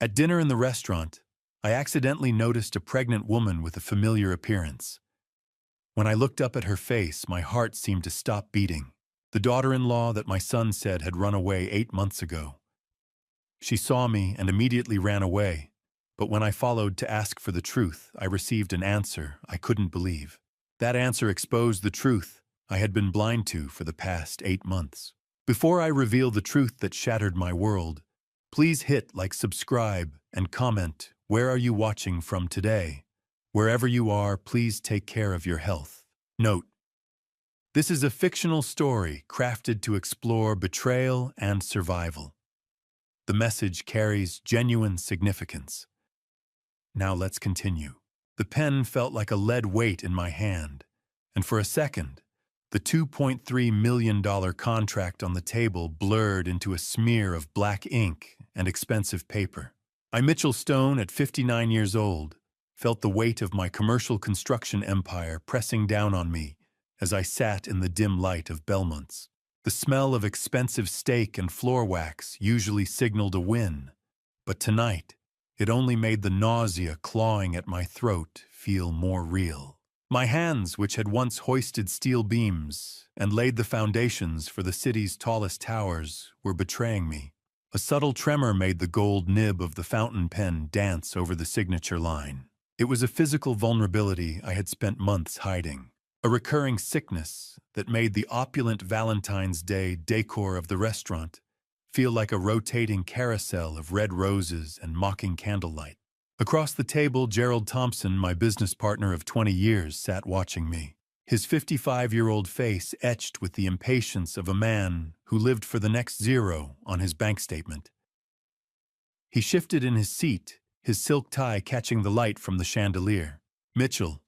At dinner in the restaurant, I accidentally noticed a pregnant woman with a familiar appearance. When I looked up at her face, my heart seemed to stop beating. The daughter-in-law that my son said had run away 8 months ago. She saw me and immediately ran away, but when I followed to ask for the truth, I received an answer I couldn't believe. That answer exposed the truth I had been blind to for the past 8 months. Before I reveal the truth that shattered my world, please hit like, subscribe, and comment, where are you watching from today? Wherever you are, please take care of your health. Note: this is a fictional story crafted to explore betrayal and survival. The message carries genuine significance. Now let's continue. The pen felt like a lead weight in my hand, and for a second, the $2.3 million contract on the table blurred into a smear of black ink and expensive paper. I, Mitchell Stone, at 59 years old, felt the weight of my commercial construction empire pressing down on me as I sat in the dim light of Belmont's. The smell of expensive steak and floor wax usually signaled a win, but tonight it only made the nausea clawing at my throat feel more real. My hands, which had once hoisted steel beams and laid the foundations for the city's tallest towers, were betraying me. A subtle tremor made the gold nib of the fountain pen dance over the signature line. It was a physical vulnerability I had spent months hiding, a recurring sickness that made the opulent Valentine's Day decor of the restaurant feel like a rotating carousel of red roses and mocking candlelight. Across the table, Gerald Thompson, my business partner of 20 years, sat watching me, his 55-year-old face etched with the impatience of a man who lived for the next zero on his bank statement. He shifted in his seat, his silk tie catching the light from the chandelier. "Mitchell,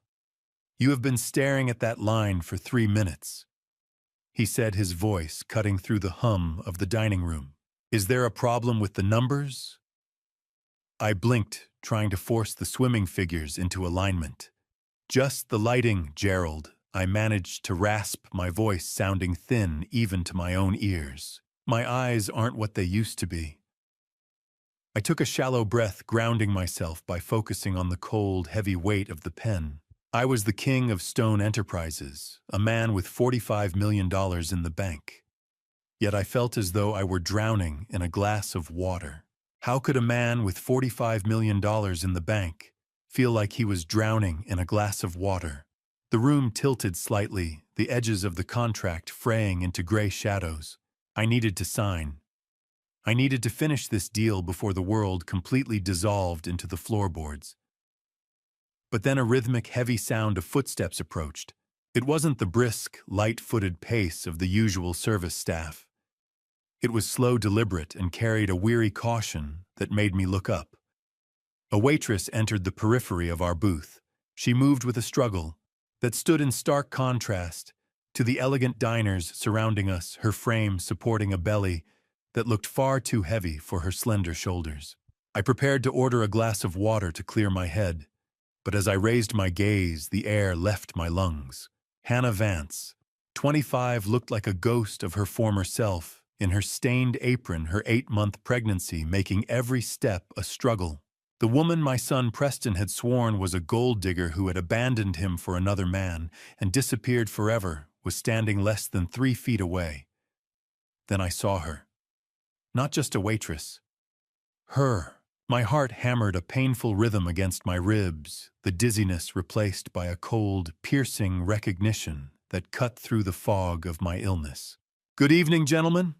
you have been staring at that line for 3 minutes," he said, his voice cutting through the hum of the dining room. "Is there a problem with the numbers?" I blinked, trying to force the swimming figures into alignment. "Just the lighting, Gerald," I managed to rasp, my voice sounding thin even to my own ears. "My eyes aren't what they used to be." I took a shallow breath, grounding myself by focusing on the cold, heavy weight of the pen. I was the king of Stone Enterprises, a man with $45 million in the bank. Yet I felt as though I were drowning in a glass of water. How could a man with $45 million in the bank feel like he was drowning in a glass of water? The room tilted slightly, the edges of the contract fraying into gray shadows. I needed to sign. I needed to finish this deal before the world completely dissolved into the floorboards. But then a rhythmic, heavy sound of footsteps approached. It wasn't the brisk, light-footed pace of the usual service staff. It was slow, deliberate, and carried a weary caution that made me look up. A waitress entered the periphery of our booth. She moved with a struggle that stood in stark contrast to the elegant diners surrounding us, her frame supporting a belly that looked far too heavy for her slender shoulders. I prepared to order a glass of water to clear my head, but as I raised my gaze, the air left my lungs. Hannah Vance, 25, looked like a ghost of her former self, in her stained apron, her 8-month pregnancy making every step a struggle. The woman my son Preston had sworn was a gold digger who had abandoned him for another man and disappeared forever was standing less than 3 feet away. Then I saw her. Not just a waitress. Her. My heart hammered a painful rhythm against my ribs, the dizziness replaced by a cold, piercing recognition that cut through the fog of my illness. "Good evening, gentlemen,"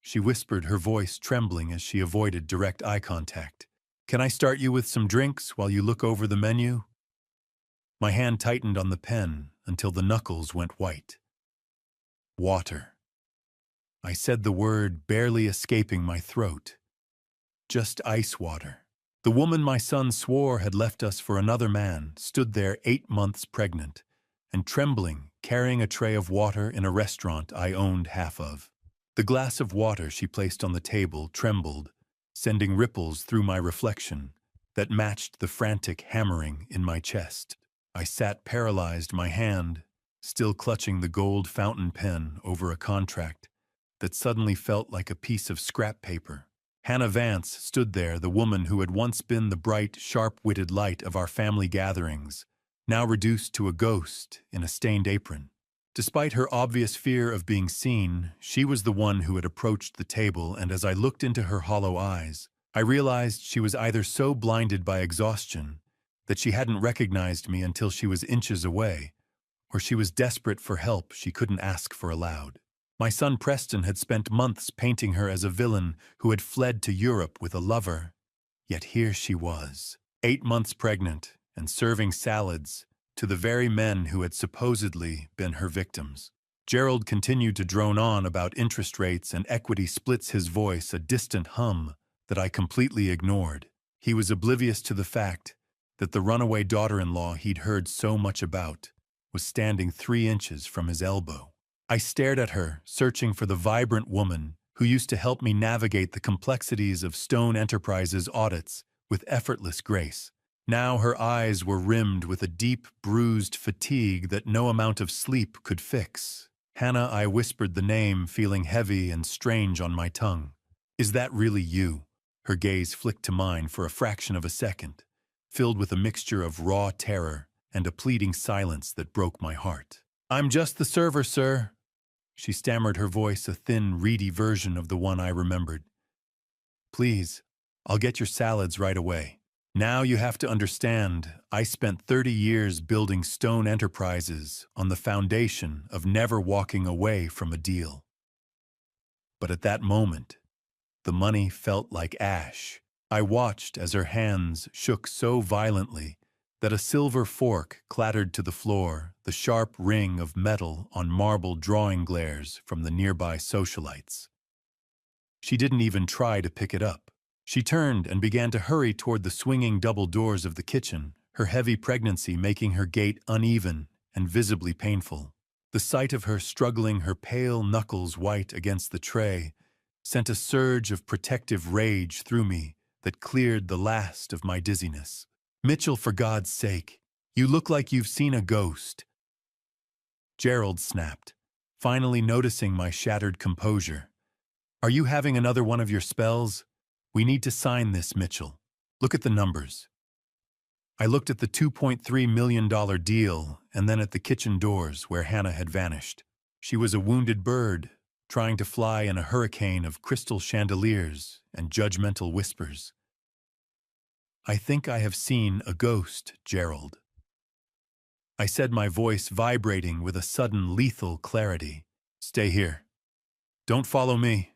she whispered, her voice trembling as she avoided direct eye contact. "Can I start you with some drinks while you look over the menu?" My hand tightened on the pen until the knuckles went white. "Water." I said the word, barely escaping my throat. Just ice water. The woman my son swore had left us for another man stood there 8 months pregnant and trembling, carrying a tray of water in a restaurant I owned half of. The glass of water she placed on the table trembled, sending ripples through my reflection that matched the frantic hammering in my chest. I sat paralyzed, my hand still clutching the gold fountain pen over a contract that suddenly felt like a piece of scrap paper. Hannah Vance stood there, the woman who had once been the bright, sharp-witted light of our family gatherings, now reduced to a ghost in a stained apron. Despite her obvious fear of being seen, she was the one who had approached the table, and as I looked into her hollow eyes, I realized she was either so blinded by exhaustion that she hadn't recognized me until she was inches away, or she was desperate for help she couldn't ask for aloud. My son Preston had spent months painting her as a villain who had fled to Europe with a lover, yet here she was, 8 months pregnant and serving salads to the very men who had supposedly been her victims. Gerald continued to drone on about interest rates and equity splits, his voice a distant hum that I completely ignored. He was oblivious to the fact that the runaway daughter-in-law he'd heard so much about was standing 3 inches from his elbow. I stared at her, searching for the vibrant woman who used to help me navigate the complexities of Stone Enterprises audits with effortless grace. Now her eyes were rimmed with a deep, bruised fatigue that no amount of sleep could fix. Hannah, I whispered the name, feeling heavy and strange on my tongue. Is that really you? Her gaze flicked to mine for a fraction of a second, filled with a mixture of raw terror and a pleading silence that broke my heart. I'm just the server, sir. She stammered, her voice a thin, reedy version of the one I remembered. Please, I'll get your salads right away. Now you have to understand, I spent 30 years building Stone Enterprises on the foundation of never walking away from a deal. But at that moment, the money felt like ash. I watched as her hands shook so violently that a silver fork clattered to the floor, the sharp ring of metal on marble drawing glares from the nearby socialites. She didn't even try to pick it up. She turned and began to hurry toward the swinging double doors of the kitchen, her heavy pregnancy making her gait uneven and visibly painful. The sight of her struggling, her pale knuckles white against the tray, sent a surge of protective rage through me that cleared the last of my dizziness. Mitchell, for God's sake, you look like you've seen a ghost. Gerald snapped, finally noticing my shattered composure. Are you having another one of your spells? We need to sign this, Mitchell. Look at the numbers. I looked at the $2.3 million deal and then at the kitchen doors where Hannah had vanished. She was a wounded bird, trying to fly in a hurricane of crystal chandeliers and judgmental whispers. I think I have seen a ghost, Gerald. I said, my voice vibrating with a sudden lethal clarity. Stay here. Don't follow me.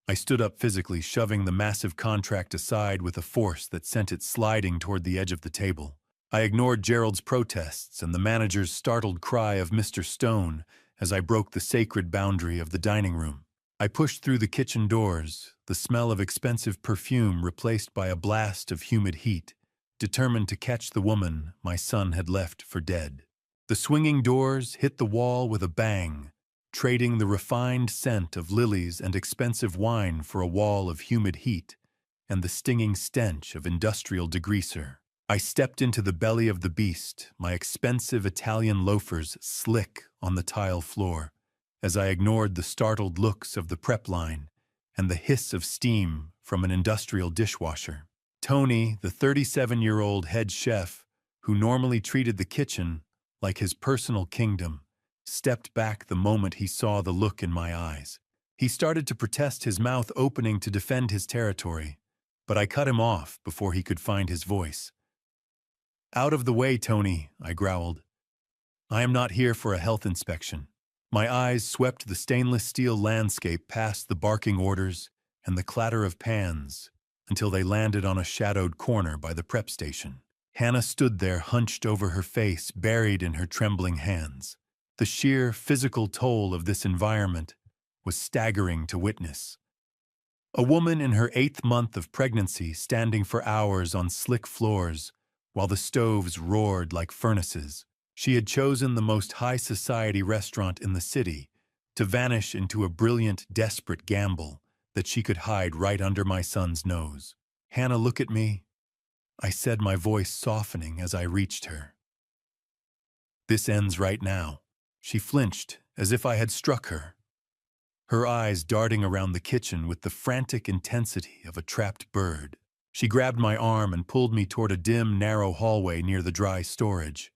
I stood up physically, shoving the massive contract aside with a force that sent it sliding toward the edge of the table. I ignored Gerald's protests and the manager's startled cry of Mr. Stone as I broke the sacred boundary of the dining room. I pushed through the kitchen doors, the smell of expensive perfume replaced by a blast of humid heat, determined to catch the woman my son had left for dead. The swinging doors hit the wall with a bang, trading the refined scent of lilies and expensive wine for a wall of humid heat and the stinging stench of industrial degreaser. I stepped into the belly of the beast, my expensive Italian loafers slick on the tile floor, as I ignored the startled looks of the prep line and the hiss of steam from an industrial dishwasher. Tony, the 37-year-old head chef, who normally treated the kitchen like his personal kingdom, stepped back the moment he saw the look in my eyes. He started to protest, his mouth opening to defend his territory, but I cut him off before he could find his voice. Out of the way, Tony, I growled. I am not here for a health inspection. My eyes swept the stainless steel landscape past the barking orders and the clatter of pans until they landed on a shadowed corner by the prep station. Hannah stood there, hunched over her face, buried in her trembling hands. The sheer physical toll of this environment was staggering to witness. A woman in her 8th month of pregnancy standing for hours on slick floors while the stoves roared like furnaces. She had chosen the most high society restaurant in the city to vanish into a brilliant, desperate gamble that she could hide right under my son's nose. Hannah, look at me, I said, my voice softening as I reached her. This ends right now. She flinched as if I had struck her. her eyes darting around the kitchen with the frantic intensity of a trapped bird. She grabbed my arm and pulled me toward a dim, narrow hallway near the dry storage.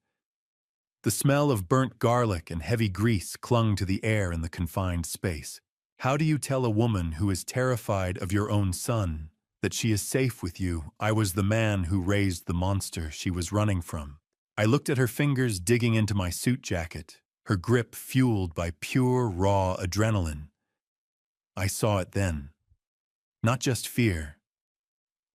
The smell of burnt garlic and heavy grease clung to the air in the confined space. How do you tell a woman who is terrified of your own son that she is safe with you? I was the man who raised the monster she was running from. I looked at her fingers digging into my suit jacket, her grip fueled by pure, raw adrenaline. I saw it then. Not just fear.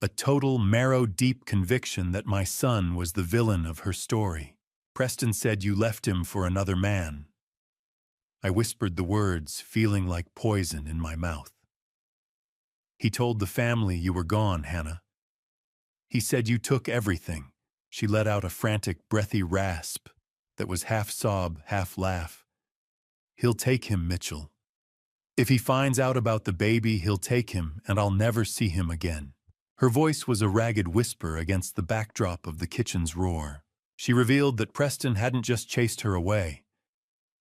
A total, marrow-deep conviction that my son was the villain of her story. Preston said you left him for another man. I whispered the words, feeling like poison in my mouth. He told the family you were gone, Hannah. He said you took everything. She let out a frantic, breathy rasp that was half sob, half laugh. He'll take him, Mitchell. If he finds out about the baby, he'll take him, and I'll never see him again. Her voice was a ragged whisper against the backdrop of the kitchen's roar. She revealed that Preston hadn't just chased her away.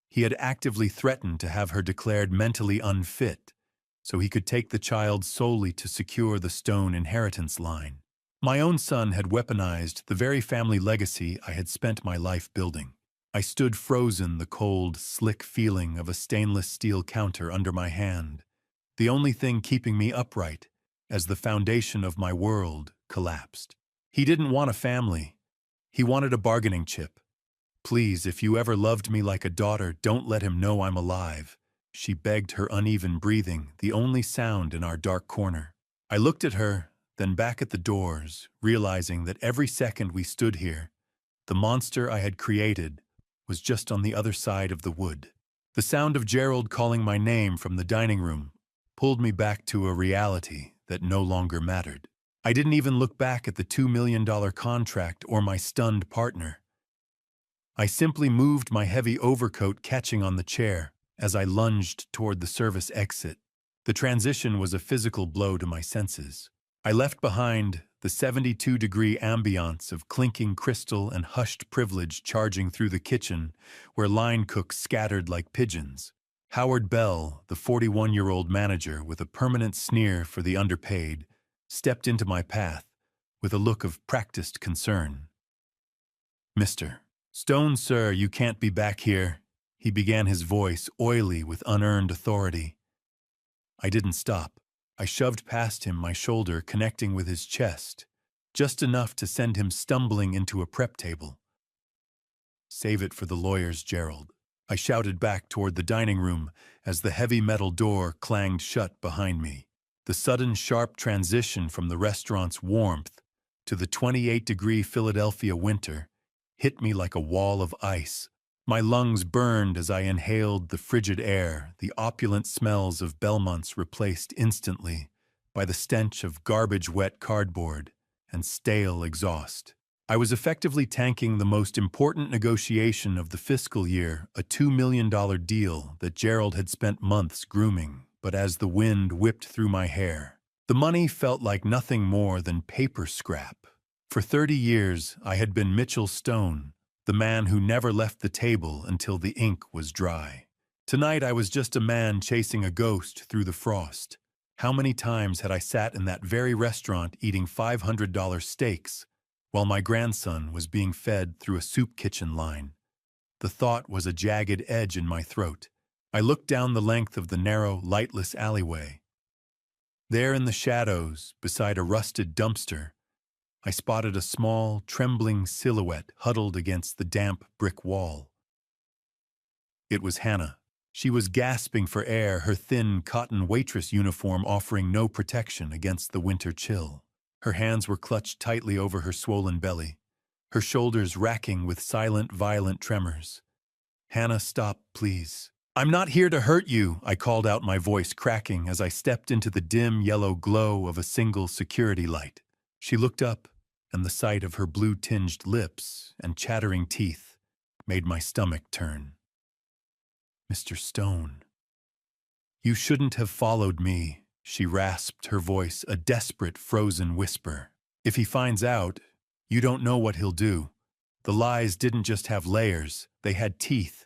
He had actively threatened to have her declared mentally unfit, so he could take the child solely to secure the Stone inheritance line. My own son had weaponized the very family legacy I had spent my life building. I stood frozen, the cold, slick feeling of a stainless steel counter under my hand, the only thing keeping me upright as the foundation of my world collapsed. He didn't want a family. He wanted a bargaining chip. Please, if you ever loved me like a daughter, don't let him know I'm alive. She begged, her uneven breathing, the only sound in our dark corner. I looked at her, then back at the doors, realizing that every second we stood here, the monster I had created was just on the other side of the wood. The sound of Gerald calling my name from the dining room pulled me back to a reality that no longer mattered. I didn't even look back at the $2 million contract or my stunned partner. I simply moved my heavy overcoat catching on the chair as I lunged toward the service exit. The transition was a physical blow to my senses. I left behind the 72-degree ambiance of clinking crystal and hushed privilege charging through the kitchen where line cooks scattered like pigeons. Howard Bell, the 41-year-old manager with a permanent sneer for the underpaid, stepped into my path with a look of practiced concern. "Mr. Stone, sir, you can't be back here," he began, his voice oily with unearned authority. I didn't stop. I shoved past him, my shoulder connecting with his chest, just enough to send him stumbling into a prep table. "Save it for the lawyers, Gerald," I shouted back toward the dining room as the heavy metal door clanged shut behind me. The sudden sharp transition from the restaurant's warmth to the 28-degree Philadelphia winter hit me like a wall of ice. My lungs burned as I inhaled the frigid air, the opulent smells of Belmont's replaced instantly by the stench of garbage-wet cardboard and stale exhaust. I was effectively tanking the most important negotiation of the fiscal year, a $2 million deal that Gerald had spent months grooming. But as the wind whipped through my hair, the money felt like nothing more than paper scrap. For 30 years, I had been Mitchell Stone, the man who never left the table until the ink was dry. Tonight, I was just a man chasing a ghost through the frost. How many times had I sat in that very restaurant eating $500 steaks while my grandson was being fed through a soup kitchen line? The thought was a jagged edge in my throat. I looked down the length of the narrow, lightless alleyway. There in the shadows, beside a rusted dumpster, I spotted a small, trembling silhouette huddled against the damp brick wall. It was Hannah. She was gasping for air, her thin cotton waitress uniform offering no protection against the winter chill. Her hands were clutched tightly over her swollen belly, her shoulders racking with silent, violent tremors. "Hannah, stop, please." "I'm not here to hurt you," I called out, my voice cracking as I stepped into the dim yellow glow of a single security light. She looked up, and the sight of her blue-tinged lips and chattering teeth made my stomach turn. "Mr. Stone, you shouldn't have followed me," she rasped, her voice a desperate, frozen whisper. "If he finds out, you don't know what he'll do. The lies didn't just have layers, they had teeth."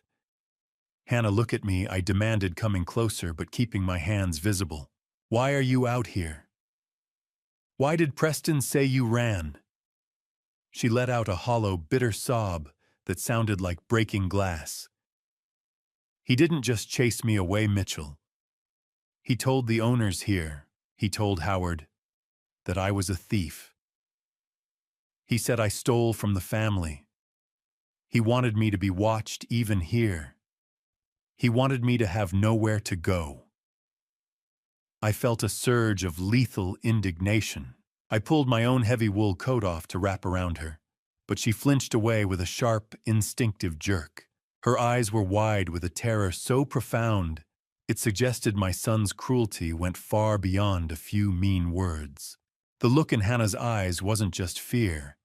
"Hannah, look at me," I demanded, coming closer but keeping my hands visible. "Why are you out here? Why did Preston say you ran?" She let out a hollow, bitter sob that sounded like breaking glass. "He didn't just chase me away, Mitchell. He told the owners here, he told Howard, that I was a thief. He said I stole from the family. He wanted me to be watched even here. He wanted me to have nowhere to go." I felt a surge of lethal indignation. I pulled my own heavy wool coat off to wrap around her, but she flinched away with a sharp, instinctive jerk. Her eyes were wide with a terror so profound it suggested my son's cruelty went far beyond a few mean words. The look in Hannah's eyes wasn't just fear.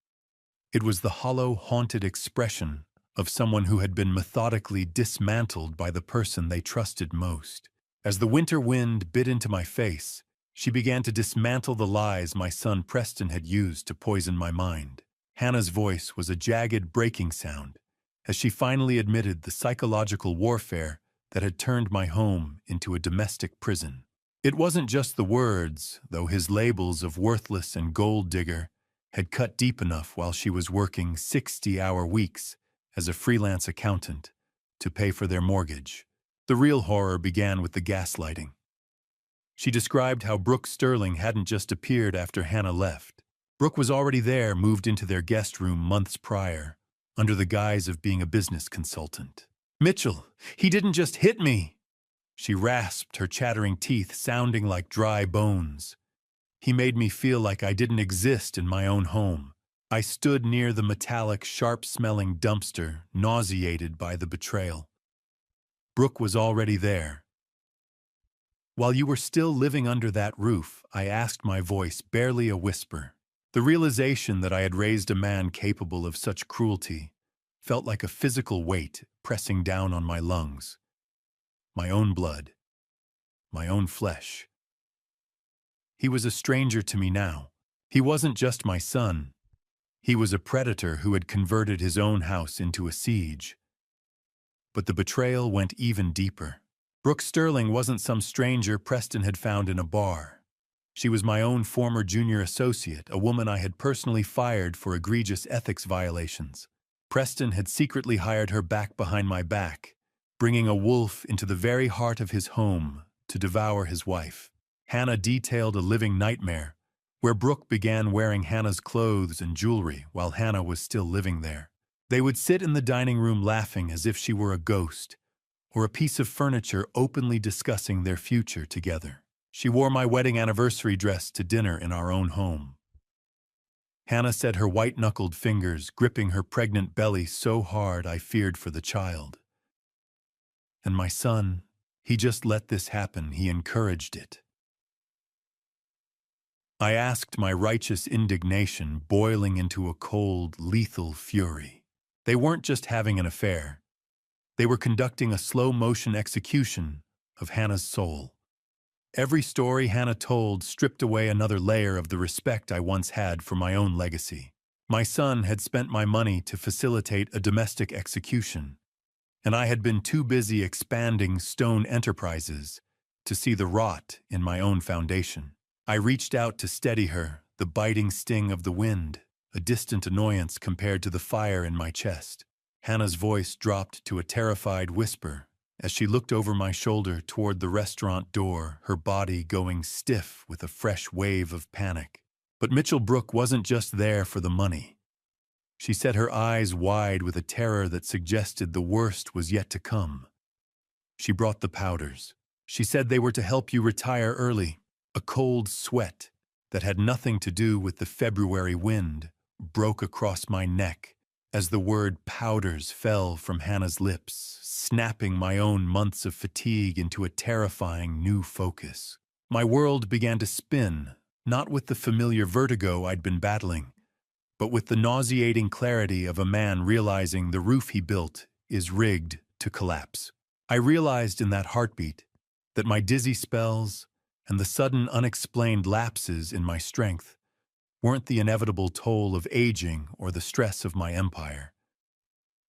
It was the hollow, haunted expression of someone who had been methodically dismantled by the person they trusted most. As the winter wind bit into my face, she began to dismantle the lies my son Preston had used to poison my mind. Hannah's voice was a jagged, breaking sound as she finally admitted the psychological warfare that had turned my home into a domestic prison. It wasn't just the words, though his labels of worthless and gold digger had cut deep enough while she was working 60-hour weeks as a freelance accountant to pay for their mortgage. The real horror began with the gaslighting. She described how Brooke Sterling hadn't just appeared after Hannah left. Brooke was already there, moved into their guest room months prior, under the guise of being a business consultant. "Mitchell, he didn't just hit me!" She rasped, her chattering teeth sounding like dry bones. "He made me feel like I didn't exist in my own home." I stood near the metallic, sharp-smelling dumpster, nauseated by the betrayal. Brooke was already there. "While you were still living under that roof," I asked, my voice barely a whisper. The realization that I had raised a man capable of such cruelty felt like a physical weight pressing down on my lungs. My own blood. My own flesh. He was a stranger to me now. He wasn't just my son. He was a predator who had converted his own house into a siege. But the betrayal went even deeper. Brooke Sterling wasn't some stranger Preston had found in a bar. She was my own former junior associate, a woman I had personally fired for egregious ethics violations. Preston had secretly hired her back behind my back, bringing a wolf into the very heart of his home to devour his wife. Hannah detailed a living nightmare, where Brooke began wearing Hannah's clothes and jewelry while Hannah was still living there. They would sit in the dining room laughing as if she were a ghost, or a piece of furniture, openly discussing their future together. She wore my wedding anniversary dress to dinner in our own home. Hannah said, her white-knuckled fingers gripping her pregnant belly so hard I feared for the child. And my son, he just let this happen, he encouraged it. I asked, my righteous indignation boiling into a cold, lethal fury. They weren't just having an affair. They were conducting a slow-motion execution of Hannah's soul. Every story Hannah told stripped away another layer of the respect I once had for my own legacy. My son had spent my money to facilitate a domestic execution, and I had been too busy expanding Stone Enterprises to see the rot in my own foundation. I reached out to steady her, the biting sting of the wind, a distant annoyance compared to the fire in my chest. Hannah's voice dropped to a terrified whisper as she looked over my shoulder toward the restaurant door, her body going stiff with a fresh wave of panic. But Mitchell Brooke wasn't just there for the money. She set her eyes wide with a terror that suggested the worst was yet to come. She brought the powders. She said they were to help you retire early. A cold sweat that had nothing to do with the February wind broke across my neck as the word powders fell from Hannah's lips, snapping my own months of fatigue into a terrifying new focus. My world began to spin, not with the familiar vertigo I'd been battling, but with the nauseating clarity of a man realizing the roof he built is rigged to collapse. I realized in that heartbeat that my dizzy spells and the sudden unexplained lapses in my strength weren't the inevitable toll of aging or the stress of my empire.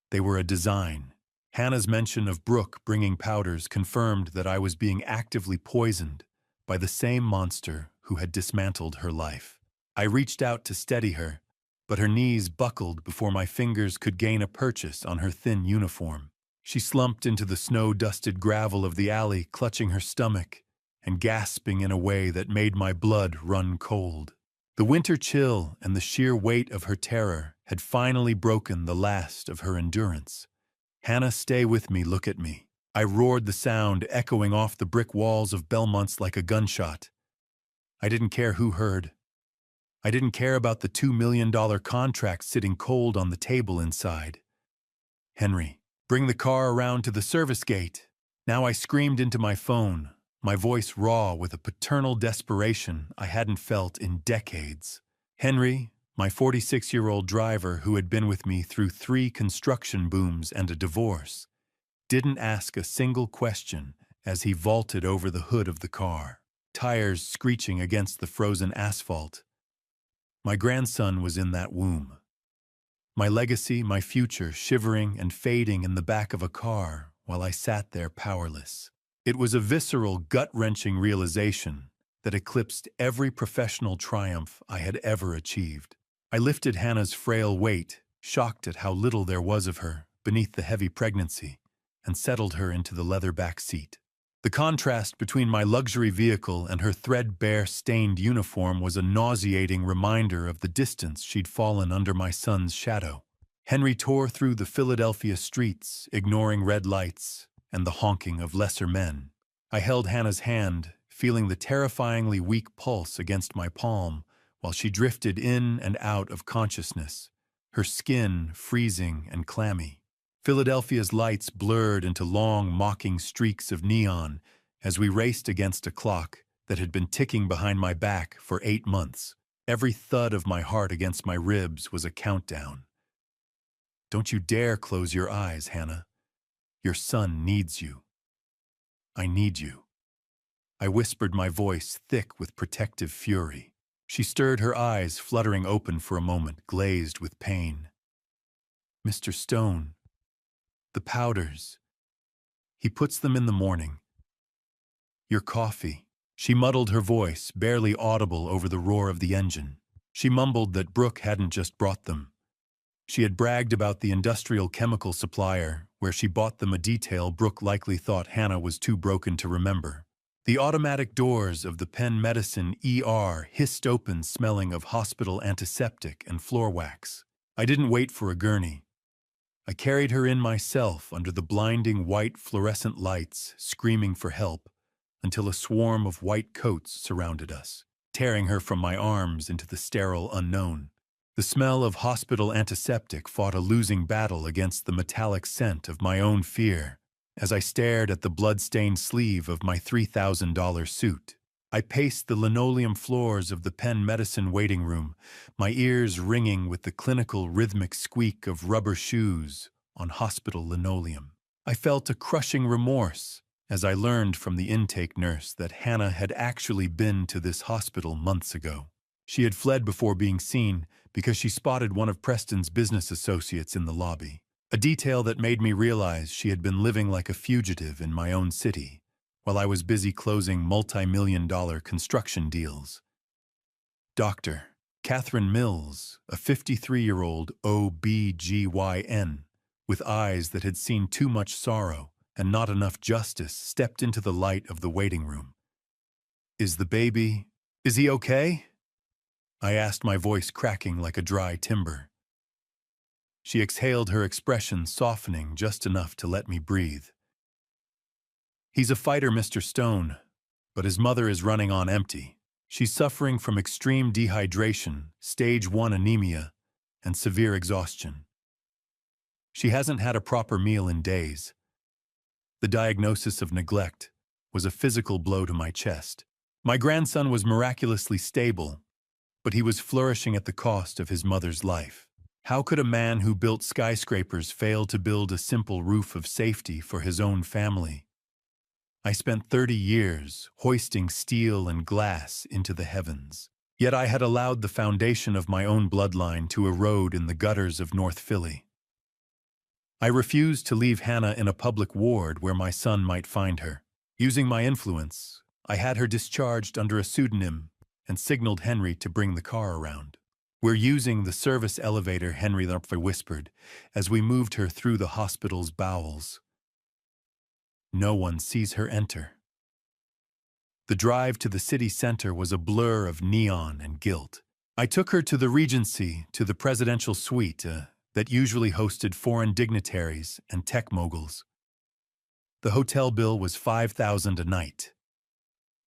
They were a design. Hannah's mention of Brooke bringing powders confirmed that I was being actively poisoned by the same monster who had dismantled her life. I reached out to steady her, but her knees buckled before my fingers could gain a purchase on her thin uniform. She slumped into the snow-dusted gravel of the alley, clutching her stomach and gasping in a way that made my blood run cold. The winter chill and the sheer weight of her terror had finally broken the last of her endurance. "Hannah, stay with me, look at me." I roared, the sound echoing off the brick walls of Belmont's like a gunshot. I didn't care who heard. I didn't care about the $2 million contract sitting cold on the table inside. "Henry, bring the car around to the service gate." Now I screamed into my phone, my voice raw with a paternal desperation I hadn't felt in decades. Henry, my 46-year-old driver who had been with me through 3 construction booms and a divorce, didn't ask a single question as he vaulted over the hood of the car, tires screeching against the frozen asphalt. My grandson was in that womb. My legacy, my future, shivering and fading in the back of a car while I sat there powerless. It was a visceral, gut-wrenching realization that eclipsed every professional triumph I had ever achieved. I lifted Hannah's frail weight, shocked at how little there was of her beneath the heavy pregnancy, and settled her into the leather back seat. The contrast between my luxury vehicle and her threadbare, stained uniform was a nauseating reminder of the distance she'd fallen under my son's shadow. Henry tore through the Philadelphia streets, ignoring red lights and the honking of lesser men. I held Hannah's hand, feeling the terrifyingly weak pulse against my palm while she drifted in and out of consciousness, her skin freezing and clammy. Philadelphia's lights blurred into long, mocking streaks of neon as we raced against a clock that had been ticking behind my back for 8 months. Every thud of my heart against my ribs was a countdown. "Don't you dare close your eyes, Hannah. Your son needs you. I need you." I whispered, my voice thick with protective fury. She stirred, her eyes fluttering open for a moment, glazed with pain. "Mr. Stone, the powders. He puts them in the morning. Your coffee." She muddled, her voice barely audible over the roar of the engine. She mumbled that Brooke hadn't just brought them. She had bragged about the industrial chemical supplier where she bought them, a detail Brooke likely thought Hannah was too broken to remember. The automatic doors of the Penn Medicine ER hissed open, smelling of hospital antiseptic and floor wax. I didn't wait for a gurney. I carried her in myself under the blinding white fluorescent lights, screaming for help, until a swarm of white coats surrounded us, tearing her from my arms into the sterile unknown. The smell of hospital antiseptic fought a losing battle against the metallic scent of my own fear as I stared at the blood-stained sleeve of my $3,000 suit. I paced the linoleum floors of the Penn Medicine waiting room, my ears ringing with the clinical rhythmic squeak of rubber shoes on hospital linoleum. I felt a crushing remorse as I learned from the intake nurse that Hannah had actually been to this hospital months ago. She had fled before being seen because she spotted one of Preston's business associates in the lobby, a detail that made me realize she had been living like a fugitive in my own city, while I was busy closing multi-million-dollar construction deals. Dr. Catherine Mills, a 53-year-old OB-GYN, with eyes that had seen too much sorrow and not enough justice, stepped into the light of the waiting room. Is he okay?" I asked, my voice cracking like a dry timber. She exhaled, her expression softening just enough to let me breathe. "He's a fighter, Mr. Stone, but his mother is running on empty. She's suffering from extreme dehydration, stage 1 anemia, and severe exhaustion. She hasn't had a proper meal in days." The diagnosis of neglect was a physical blow to my chest. My grandson was miraculously stable, but he was flourishing at the cost of his mother's life. How could a man who built skyscrapers fail to build a simple roof of safety for his own family? I spent 30 years hoisting steel and glass into the heavens. Yet I had allowed the foundation of my own bloodline to erode in the gutters of North Philly. I refused to leave Hannah in a public ward where my son might find her. Using my influence, I had her discharged under a pseudonym and signaled Henry to bring the car around. "We're using the service elevator," Henry whispered, as we moved her through the hospital's bowels. No one sees her enter. The drive to the city center was a blur of neon and guilt. I took her to the Regency, to the presidential suite that usually hosted foreign dignitaries and tech moguls. The hotel bill was $5,000 a night.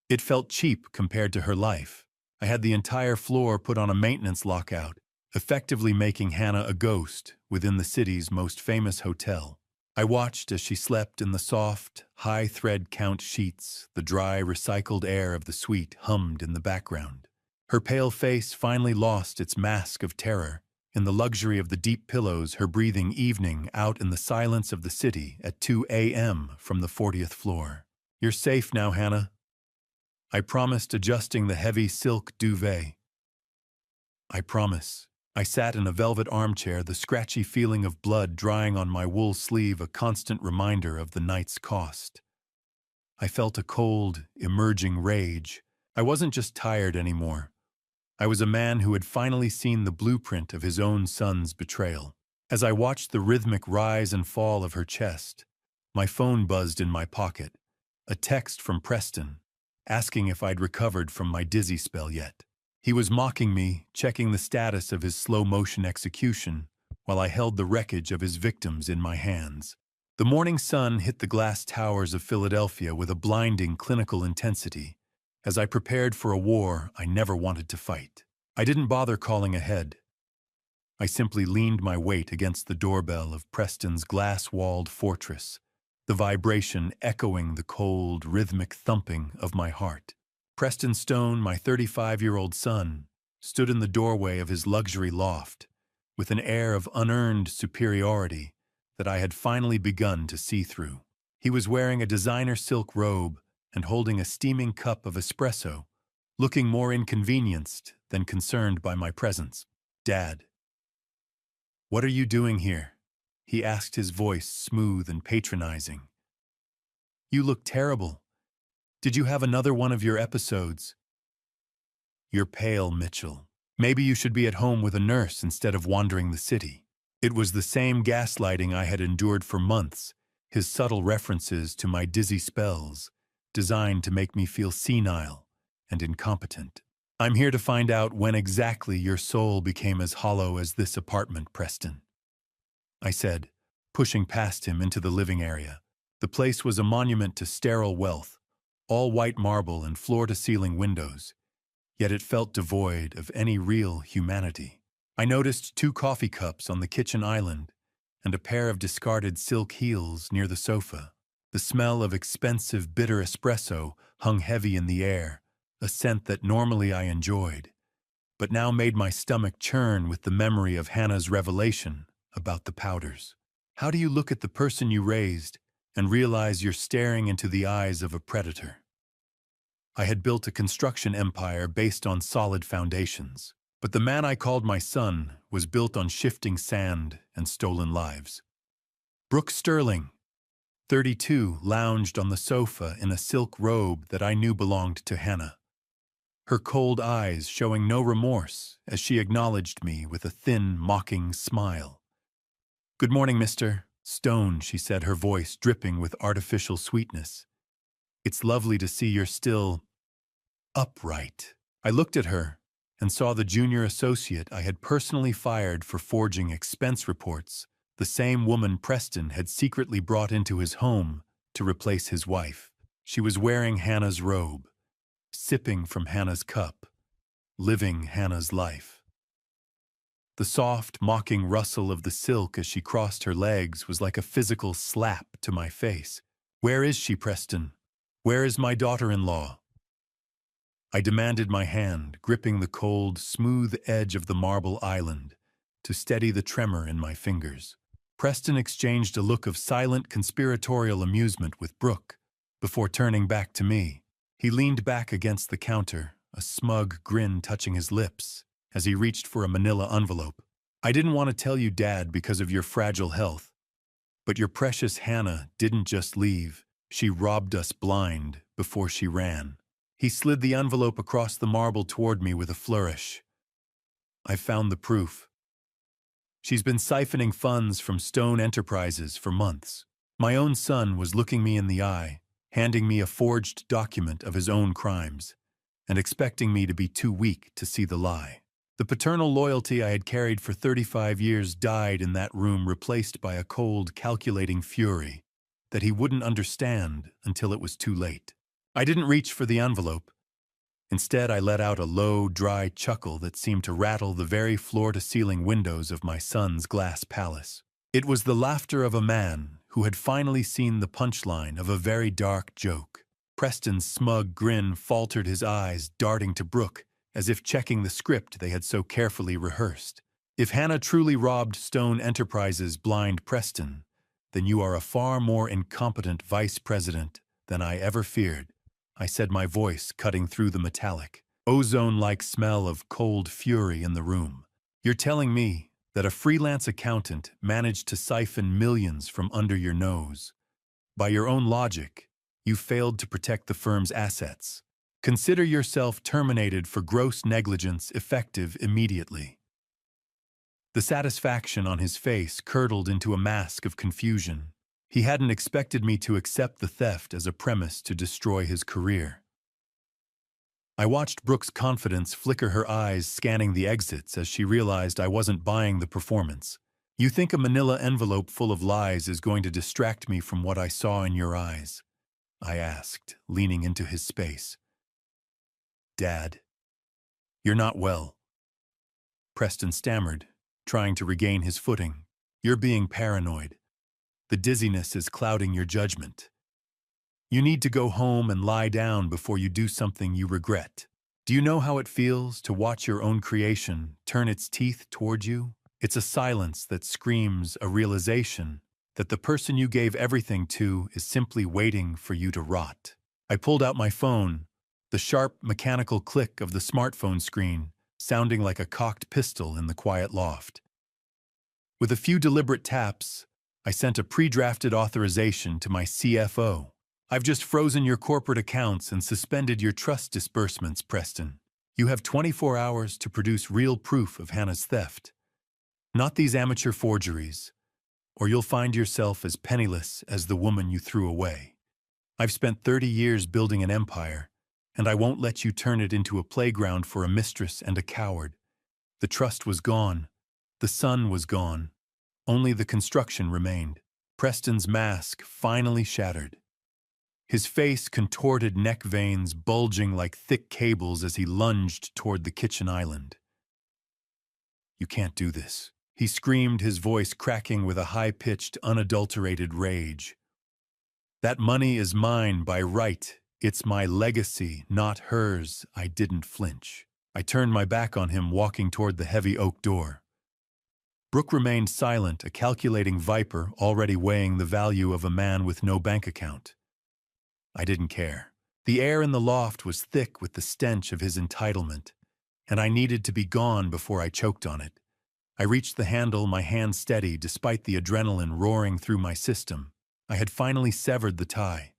It felt cheap compared to her life. I had the entire floor put on a maintenance lockout, effectively making Hannah a ghost within the city's most famous hotel. I watched as she slept in the soft, high-thread count sheets. The dry, recycled air of the suite hummed in the background. Her pale face finally lost its mask of terror. In the luxury of the deep pillows, her breathing evening out in the silence of the city at 2 a.m. from the 40th floor. "You're safe now, Hannah," I promised, adjusting the heavy silk duvet. "I promise." I sat in a velvet armchair, the scratchy feeling of blood drying on my wool sleeve a constant reminder of the night's cost. I felt a cold, emerging rage. I wasn't just tired anymore. I was a man who had finally seen the blueprint of his own son's betrayal. As I watched the rhythmic rise and fall of her chest, my phone buzzed in my pocket. A text from Preston, asking if I'd recovered from my dizzy spell yet. He was mocking me, checking the status of his slow-motion execution, while I held the wreckage of his victims in my hands. The morning sun hit the glass towers of Philadelphia with a blinding clinical intensity. As I prepared for a war I never wanted to fight, I didn't bother calling ahead. I simply leaned my weight against the doorbell of Preston's glass-walled fortress, the vibration echoing the cold, rhythmic thumping of my heart. Preston Stone, my 35-year-old son, stood in the doorway of his luxury loft, with an air of unearned superiority that I had finally begun to see through. He was wearing a designer silk robe and holding a steaming cup of espresso, looking more inconvenienced than concerned by my presence. "Dad, what are you doing here?" he asked, his voice smooth and patronizing. "You look terrible. Did you have another one of your episodes?" "You're pale, Mitchell. Maybe you should be at home with a nurse instead of wandering the city." It was the same gaslighting I had endured for months, his subtle references to my dizzy spells, designed to make me feel senile and incompetent. "I'm here to find out when exactly your soul became as hollow as this apartment, Preston," I said, pushing past him into the living area. The place was a monument to sterile wealth, all white marble and floor-to-ceiling windows, yet it felt devoid of any real humanity. I noticed 2 coffee cups on the kitchen island and a pair of discarded silk heels near the sofa. The smell of expensive, bitter espresso hung heavy in the air, a scent that normally I enjoyed, but now made my stomach churn with the memory of Hannah's revelation about the powders. How do you look at the person you raised and realize you're staring into the eyes of a predator? I had built a construction empire based on solid foundations, but the man I called my son was built on shifting sand and stolen lives. Brooke Sterling, 32, lounged on the sofa in a silk robe that I knew belonged to Hannah, her cold eyes showing no remorse as she acknowledged me with a thin, mocking smile. "Good morning, Mr. Stone," she said, her voice dripping with artificial sweetness. "It's lovely to see you're still upright." I looked at her and saw the junior associate I had personally fired for forging expense reports, the same woman Preston had secretly brought into his home to replace his wife. She was wearing Hannah's robe, sipping from Hannah's cup, living Hannah's life. The soft, mocking rustle of the silk as she crossed her legs was like a physical slap to my face. "Where is she, Preston? Where is my daughter-in-law?" I demanded, my hand gripping the cold, smooth edge of the marble island to steady the tremor in my fingers. Preston exchanged a look of silent conspiratorial amusement with Brooke before turning back to me. He leaned back against the counter, a smug grin touching his lips as he reached for a manila envelope. "I didn't want to tell you, Dad, because of your fragile health. But your precious Hannah didn't just leave. She robbed us blind before she ran. He slid the envelope across the marble toward me with a flourish. I've found the proof. She's been siphoning funds from Stone Enterprises for months. My own son was looking me in the eye, handing me a forged document of his own crimes, and expecting me to be too weak to see the lie. The paternal loyalty I had carried for 35 years died in that room, replaced by a cold, calculating fury that he wouldn't understand until it was too late. I didn't reach for the envelope. Instead, I let out a low, dry chuckle that seemed to rattle the very floor-to-ceiling windows of my son's glass palace. It was the laughter of a man who had finally seen the punchline of a very dark joke. Preston's smug grin faltered, his eyes darting to Brooke, as if checking the script they had so carefully rehearsed. If Hannah truly robbed Stone Enterprises blind, Preston, then you are a far more incompetent vice president than I ever feared, I said, my voice cutting through the metallic, ozone-like smell of cold fury in the room. You're telling me that a freelance accountant managed to siphon millions from under your nose. By your own logic, you failed to protect the firm's assets. Consider yourself terminated for gross negligence, effective immediately. The satisfaction on his face curdled into a mask of confusion. He hadn't expected me to accept the theft as a premise to destroy his career. I watched Brooke's confidence flicker, her eyes scanning the exits as she realized I wasn't buying the performance. You think a manila envelope full of lies is going to distract me from what I saw in your eyes? I asked, leaning into his space. Dad, you're not well. Preston stammered, trying to regain his footing. You're being paranoid. The dizziness is clouding your judgment. You need to go home and lie down before you do something you regret. Do you know how it feels to watch your own creation turn its teeth toward you? It's a silence that screams a realization that the person you gave everything to is simply waiting for you to rot. I pulled out my phone, the sharp mechanical click of the smartphone screen sounding like a cocked pistol in the quiet loft. With a few deliberate taps, I sent a pre-drafted authorization to my CFO. I've just frozen your corporate accounts and suspended your trust disbursements, Preston. You have 24 hours to produce real proof of Hannah's theft. Not these amateur forgeries, or you'll find yourself as penniless as the woman you threw away. I've spent 30 years building an empire, and I won't let you turn it into a playground for a mistress and a coward. The trust was gone. The sun was gone. Only the construction remained. Preston's mask finally shattered. His face contorted, neck veins bulging like thick cables as he lunged toward the kitchen island. You can't do this, he screamed, his voice cracking with a high-pitched, unadulterated rage. That money is mine by right. It's my legacy, not hers. I didn't flinch. I turned my back on him, walking toward the heavy oak door. Brooke remained silent, a calculating viper already weighing the value of a man with no bank account. I didn't care. The air in the loft was thick with the stench of his entitlement, and I needed to be gone before I choked on it. I reached the handle, my hand steady despite the adrenaline roaring through my system. I had finally severed the tie.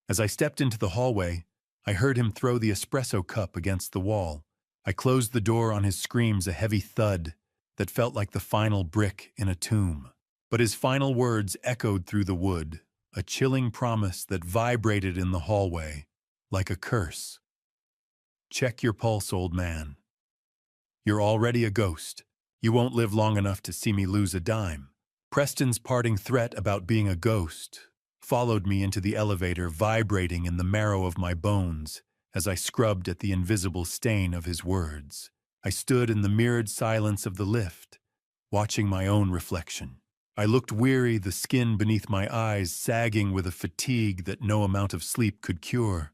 As I stepped into the hallway, I heard him throw the espresso cup against the wall. I closed the door on his screams, a heavy thud that felt like the final brick in a tomb. But his final words echoed through the wood, a chilling promise that vibrated in the hallway like a curse. Check your pulse, old man. You're already a ghost. You won't live long enough to see me lose a dime. Preston's parting threat about being a ghost followed me into the elevator, vibrating in the marrow of my bones as I scrubbed at the invisible stain of his words. I stood in the mirrored silence of the lift, watching my own reflection. I looked weary, the skin beneath my eyes sagging with a fatigue that no amount of sleep could cure.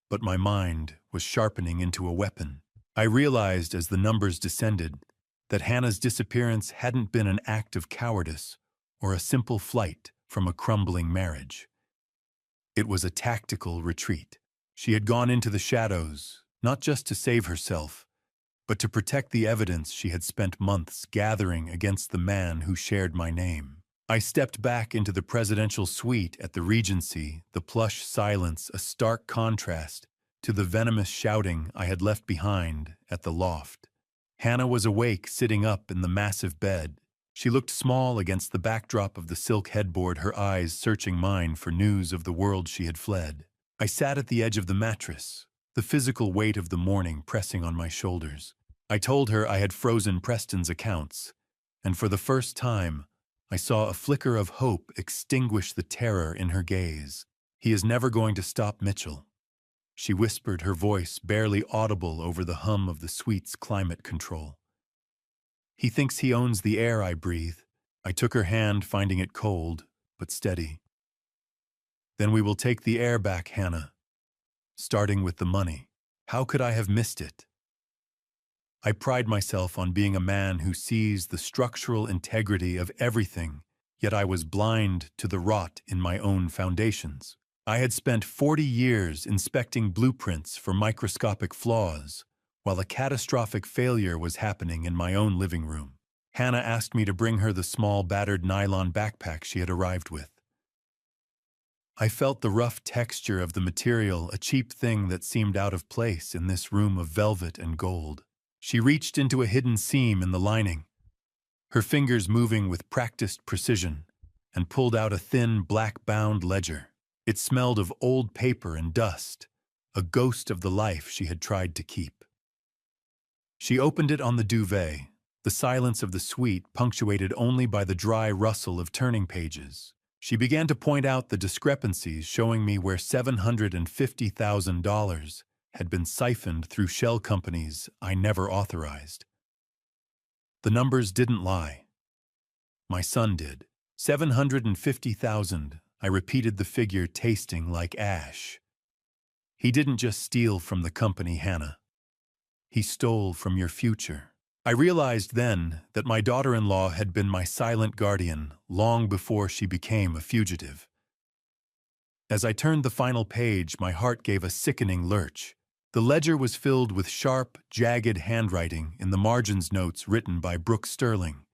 But my mind was sharpening into a weapon. I realized as the numbers descended that Hannah's disappearance hadn't been an act of cowardice or a simple flight from a crumbling marriage. It was a tactical retreat. She had gone into the shadows, not just to save herself, but to protect the evidence she had spent months gathering against the man who shared my name. I stepped back into the presidential suite at the Regency, the plush silence a stark contrast to the venomous shouting I had left behind at the loft. Hannah was awake, sitting up in the massive bed. She looked small against the backdrop of the silk headboard, her eyes searching mine for news of the world she had fled. I sat at the edge of the mattress, the physical weight of the morning pressing on my shoulders. I told her I had frozen Preston's accounts, and for the first time, I saw a flicker of hope extinguish the terror in her gaze. "He is never going to stop Mitchell," she whispered, her voice barely audible over the hum of the suite's climate control. "He thinks he owns the air I breathe." I took her hand, finding it cold, but steady. "Then we will take the air back, Hannah, starting with the money." How could I have missed it? I pride myself on being a man who sees the structural integrity of everything, yet I was blind to the rot in my own foundations. I had spent 40 years inspecting blueprints for microscopic flaws, while a catastrophic failure was happening in my own living room. Hannah asked me to bring her the small battered nylon backpack she had arrived with. I felt the rough texture of the material, a cheap thing that seemed out of place in this room of velvet and gold. She reached into a hidden seam in the lining, her fingers moving with practiced precision, and pulled out a thin, black-bound ledger. It smelled of old paper and dust, a ghost of the life she had tried to keep. She opened it on the duvet, the silence of the suite punctuated only by the dry rustle of turning pages. She began to point out the discrepancies, showing me where $750,000 had been siphoned through shell companies I never authorized. The numbers didn't lie. My son did. 750,000, I repeated the figure, tasting like ash. He didn't just steal from the company, Hannah. He stole from your future. I realized then that my daughter-in-law had been my silent guardian long before she became a fugitive. As I turned the final page, my heart gave a sickening lurch. The ledger was filled with sharp, jagged handwriting in the margins, notes written by Brooke Sterling.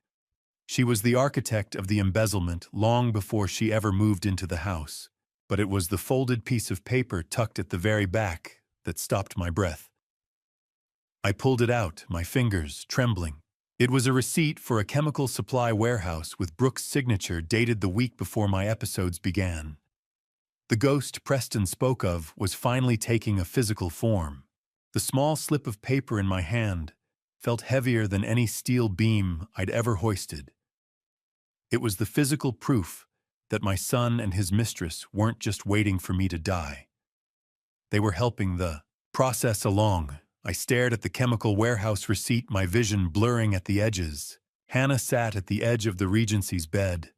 She was the architect of the embezzlement long before she ever moved into the house, but it was the folded piece of paper tucked at the very back that stopped my breath. I pulled it out, my fingers trembling. It was a receipt for a chemical supply warehouse with Brooke's signature, dated the week before my episodes began. The ghost Preston spoke of was finally taking a physical form. The small slip of paper in my hand felt heavier than any steel beam I'd ever hoisted. It was the physical proof that my son and his mistress weren't just waiting for me to die. They were helping the process along. I stared at the chemical warehouse receipt, my vision blurring at the edges. Hannah sat at the edge of the Regency's bed,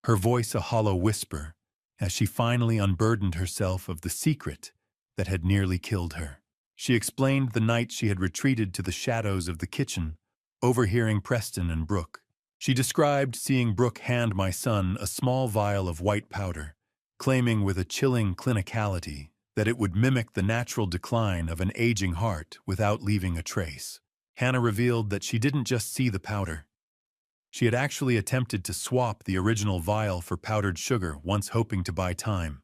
her voice a hollow whisper, as she finally unburdened herself of the secret that had nearly killed her. She explained the night she had retreated to the shadows of the kitchen, overhearing Preston and Brooke. She described seeing Brooke hand my son a small vial of white powder, claiming with a chilling clinicality that it would mimic the natural decline of an aging heart without leaving a trace. Hannah revealed that she didn't just see the powder. She had actually attempted to swap the original vial for powdered sugar, once hoping to buy time.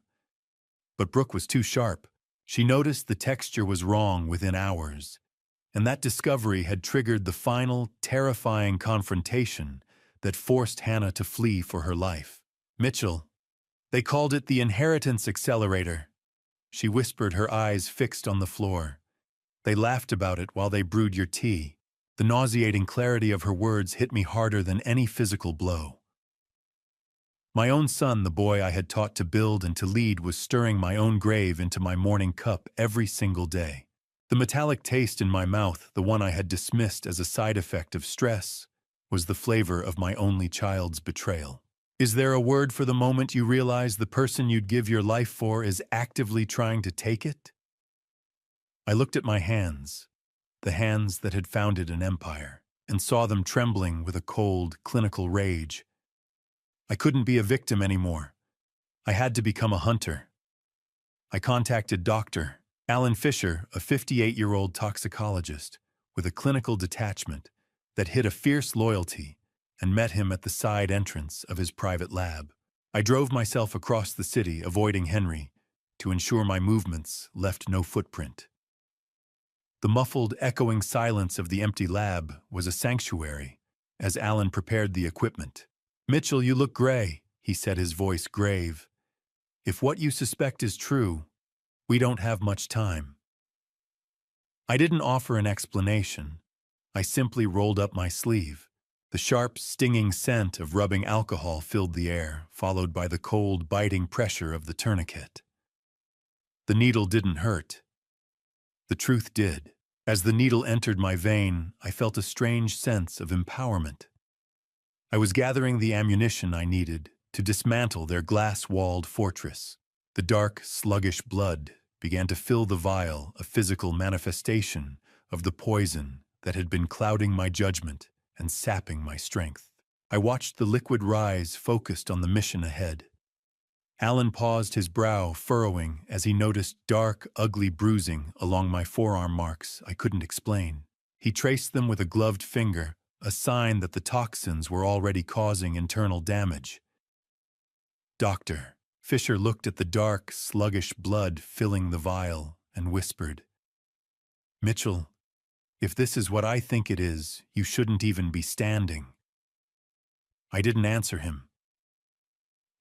But Brooke was too sharp. She noticed the texture was wrong within hours, and that discovery had triggered the final, terrifying confrontation that forced Hannah to flee for her life. "Mitchell, they called it the inheritance accelerator," she whispered, her eyes fixed on the floor. "They laughed about it while they brewed your tea." The nauseating clarity of her words hit me harder than any physical blow. My own son, the boy I had taught to build and to lead, was stirring my own grave into my morning cup every single day. The metallic taste in my mouth, the one I had dismissed as a side effect of stress, was the flavor of my only child's betrayal. Is there a word for the moment you realize the person you'd give your life for is actively trying to take it? I looked at my hands, the hands that had founded an empire, and saw them trembling with a cold, clinical rage. I couldn't be a victim anymore. I had to become a hunter. I contacted Dr. Alan Fisher, a 58-year-old toxicologist with a clinical detachment that hid a fierce loyalty and met him at the side entrance of his private lab. I drove myself across the city, avoiding Henry, to ensure my movements left no footprint. The muffled, echoing silence of the empty lab was a sanctuary as Alan prepared the equipment. "Mitchell, you look gray," he said, his voice grave. "If what you suspect is true, we don't have much time." I didn't offer an explanation. I simply rolled up my sleeve. The sharp, stinging scent of rubbing alcohol filled the air, followed by the cold, biting pressure of the tourniquet. The needle didn't hurt. The truth did. As the needle entered my vein, I felt a strange sense of empowerment. I was gathering the ammunition I needed to dismantle their glass-walled fortress. The dark, sluggish blood began to fill the vial, a physical manifestation of the poison that had been clouding my judgment and sapping my strength. I watched the liquid rise, focused on the mission ahead. Alan paused, his brow furrowing as he noticed dark, ugly bruising along my forearm marks I couldn't explain. He traced them with a gloved finger, a sign that the toxins were already causing internal damage. "Doctor." Fisher looked at the dark, sluggish blood filling the vial and whispered, "Mitchell, if this is what I think it is, you shouldn't even be standing." I didn't answer him.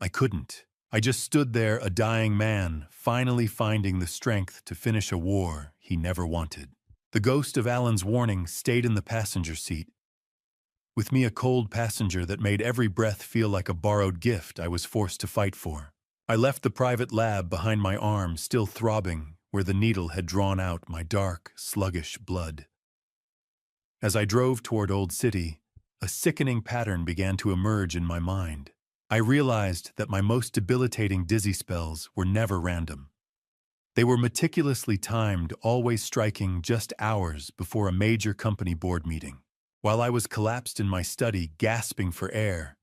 I couldn't. I just stood there, a dying man, finally finding the strength to finish a war he never wanted. The ghost of Alan's warning stayed in the passenger seat, with me a cold passenger that made every breath feel like a borrowed gift I was forced to fight for. I left the private lab behind my arm, still throbbing where the needle had drawn out my dark, sluggish blood. As I drove toward Old City, a sickening pattern began to emerge in my mind. I realized that my most debilitating dizzy spells were never random. They were meticulously timed, always striking just hours before a major company board meeting. While I was collapsed in my study, gasping for air,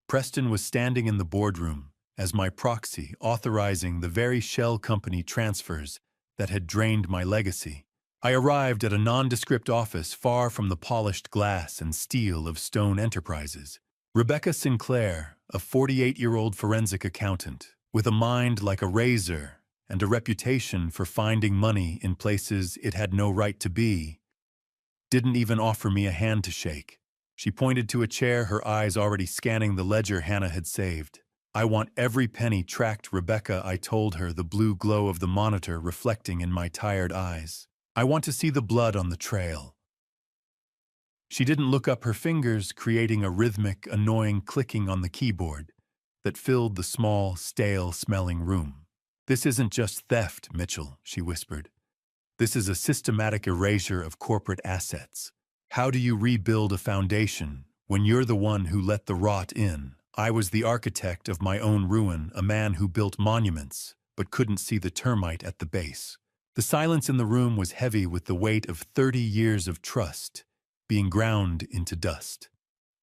Preston was standing in the boardroom as my proxy, authorizing the very shell company transfers that had drained my legacy. I arrived at a nondescript office far from the polished glass and steel of Stone Enterprises. Rebecca Sinclair, a 48-year-old forensic accountant, with a mind like a razor and a reputation for finding money in places it had no right to be, didn't even offer me a hand to shake. She pointed to a chair, her eyes already scanning the ledger Hannah had saved. "I want every penny tracked, Rebecca," I told her, the blue glow of the monitor reflecting in my tired eyes. "I want to see the blood on the trail." She didn't look up, her fingers creating a rhythmic, annoying clicking on the keyboard that filled the small, stale-smelling room. "This isn't just theft, Mitchell," she whispered. "This is a systematic erasure of corporate assets. How do you rebuild a foundation when you're the one who let the rot in? I was the architect of my own ruin, a man who built monuments but couldn't see the termite at the base." The silence in the room was heavy with the weight of 30 years of trust being ground into dust.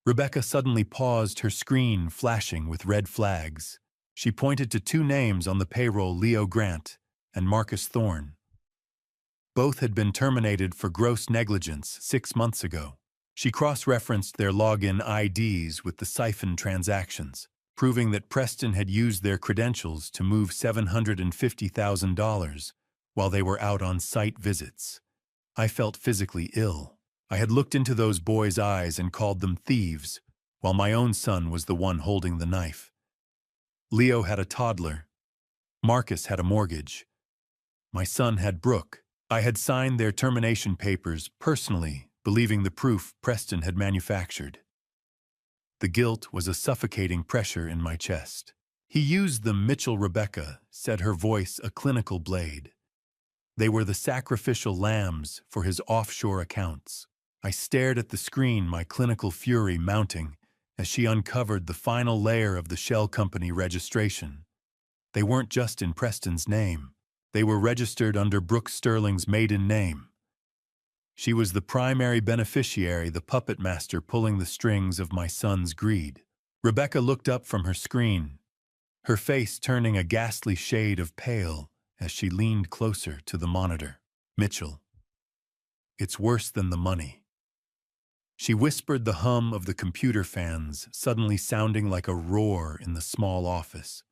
Rebecca suddenly paused, her screen flashing with red flags. She pointed to two names on the payroll, Leo Grant and Marcus Thorne. Both had been terminated for gross negligence 6 months ago. She cross-referenced their login IDs with the siphon transactions, proving that Preston had used their credentials to move $750,000 while they were out on site visits. I felt physically ill. I had looked into those boys' eyes and called them thieves, while my own son was the one holding the knife. Leo had a toddler. Marcus had a mortgage. My son had Brooke. I had signed their termination papers personally, believing the proof Preston had manufactured. The guilt was a suffocating pressure in my chest. "He used them, Mitchell." Rebecca said, her voice a clinical blade. "They were the sacrificial lambs for his offshore accounts." I stared at the screen, my clinical fury mounting as she uncovered the final layer of the shell company registration. They weren't just in Preston's name. They were registered under Brooke Sterling's maiden name. She was the primary beneficiary, the puppet master pulling the strings of my son's greed. Rebecca looked up from her screen, her face turning a ghastly shade of pale as she leaned closer to the monitor. "Mitchell, it's worse than the money. She whispered the hum of the computer fans, suddenly sounding like a roar in the small office.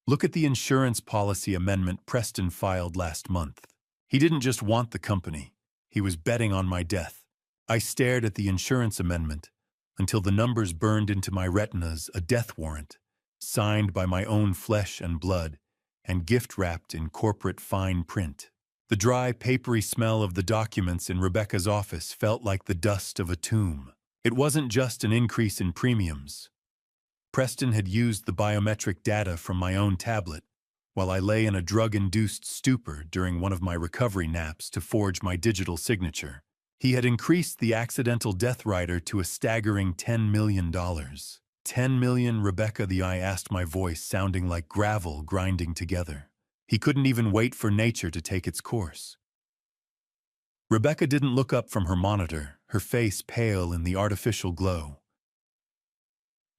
Look at the insurance policy amendment Preston filed last month. He didn't just want the company. He was betting on my death. I stared at the insurance amendment until the numbers burned into my retinas, a death warrant, signed by my own flesh and blood, and gift-wrapped in corporate fine print. The dry, papery smell of the documents in Rebecca's office felt like the dust of a tomb. It wasn't just an increase in premiums. Preston had used the biometric data from my own tablet while I lay in a drug-induced stupor during one of my recovery naps to forge my digital signature. He had increased the accidental death rider to a staggering $10 million. $10 million, Rebecca, I asked, my voice sounding like gravel grinding together. He couldn't even wait for nature to take its course. Rebecca didn't look up from her monitor, her face pale in the artificial glow.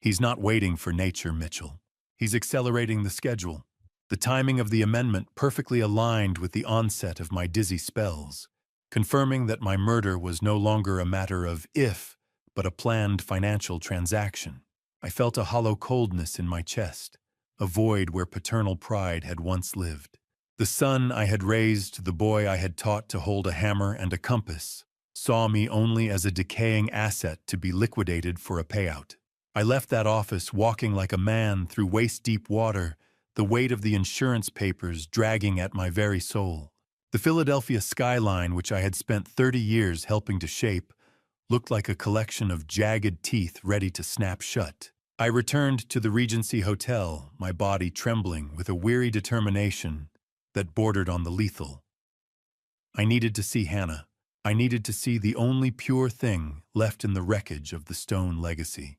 He's not waiting for nature, Mitchell. He's accelerating the schedule. The timing of the amendment perfectly aligned with the onset of my dizzy spells, confirming that my murder was no longer a matter of if, but a planned financial transaction. I felt a hollow coldness in my chest, a void where paternal pride had once lived. The son I had raised, the boy I had taught to hold a hammer and a compass, saw me only as a decaying asset to be liquidated for a payout. I left that office walking like a man through waist-deep water, the weight of the insurance papers dragging at my very soul. The Philadelphia skyline, which I had spent 30 years helping to shape, looked like a collection of jagged teeth ready to snap shut. I returned to the Regency Hotel, my body trembling with a weary determination that bordered on the lethal. I needed to see Hannah. I needed to see the only pure thing left in the wreckage of the Stone legacy.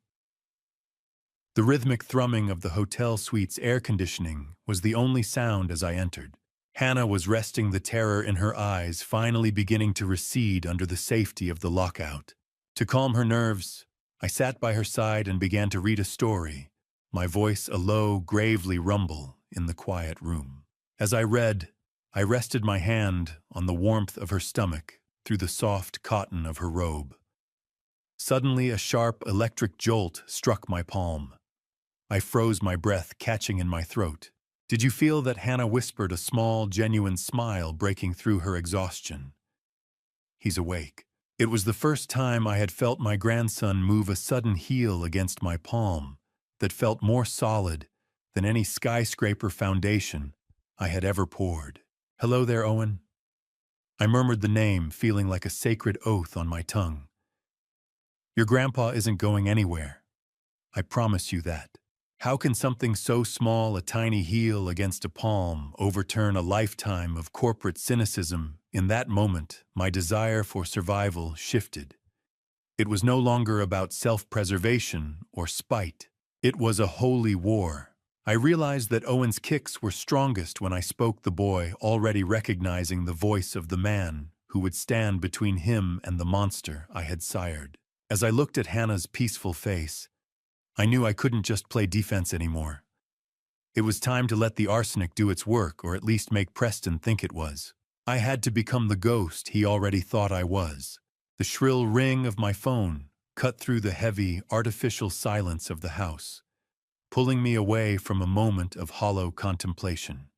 The rhythmic thrumming of the hotel suite's air conditioning was the only sound as I entered. Hannah was resting, the terror in her eyes finally beginning to recede under the safety of the lockout. To calm her nerves, I sat by her side and began to read a story, my voice a low, gravely rumble in the quiet room. As I read, I rested my hand on the warmth of her stomach through the soft cotton of her robe. Suddenly, a sharp electric jolt struck my palm. I froze, my breath catching in my throat. Did you feel that? Hannah whispered, a small, genuine smile breaking through her exhaustion. He's awake. It was the first time I had felt my grandson move a sudden heel against my palm that felt more solid than any skyscraper foundation I had ever poured. Hello there, Owen. I murmured the name, feeling like a sacred oath on my tongue. Your grandpa isn't going anywhere. I promise you that. How can something so small, a tiny heel against a palm, overturn a lifetime of corporate cynicism? In that moment, my desire for survival shifted. It was no longer about self-preservation or spite. It was a holy war. I realized that Owen's kicks were strongest when I spoke, the boy already recognizing the voice of the man who would stand between him and the monster I had sired. As I looked at Hannah's peaceful face, I knew I couldn't just play defense anymore. It was time to let the arsenic do its work, or at least make Preston think it was. I had to become the ghost he already thought I was. The shrill ring of my phone cut through the heavy, artificial silence of the house, pulling me away from a moment of hollow contemplation.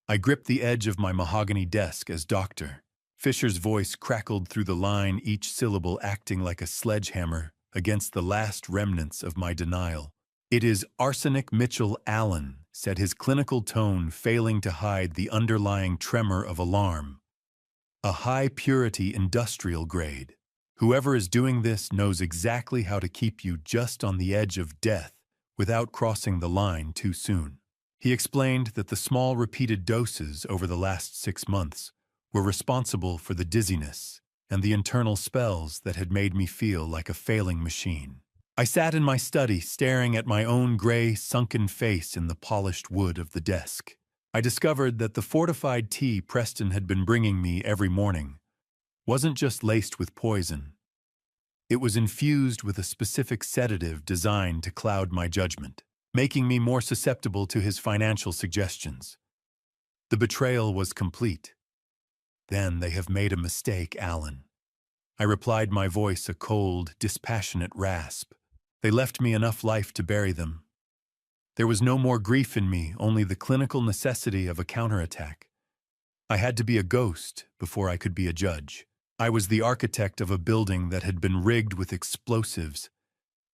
I gripped the edge of my mahogany desk as Dr. Fisher's voice crackled through the line, each syllable acting like a sledgehammer against the last remnants of my denial. It is Arsenic Mitchell Allen, said his clinical tone failing to hide the underlying tremor of alarm. A high-purity industrial grade. Whoever is doing this knows exactly how to keep you just on the edge of death without crossing the line too soon. He explained that the small repeated doses over the last 6 months were responsible for the dizziness and the internal spells that had made me feel like a failing machine. I sat in my study, staring at my own gray, sunken face in the polished wood of the desk. I discovered that the fortified tea Preston had been bringing me every morning wasn't just laced with poison. It was infused with a specific sedative designed to cloud my judgment, making me more susceptible to his financial suggestions. The betrayal was complete. Then they have made a mistake, Alan. I replied, my voice a cold, dispassionate rasp. They left me enough life to bury them. There was no more grief in me, only the clinical necessity of a counterattack. I had to be a ghost before I could be a judge. I was the architect of a building that had been rigged with explosives,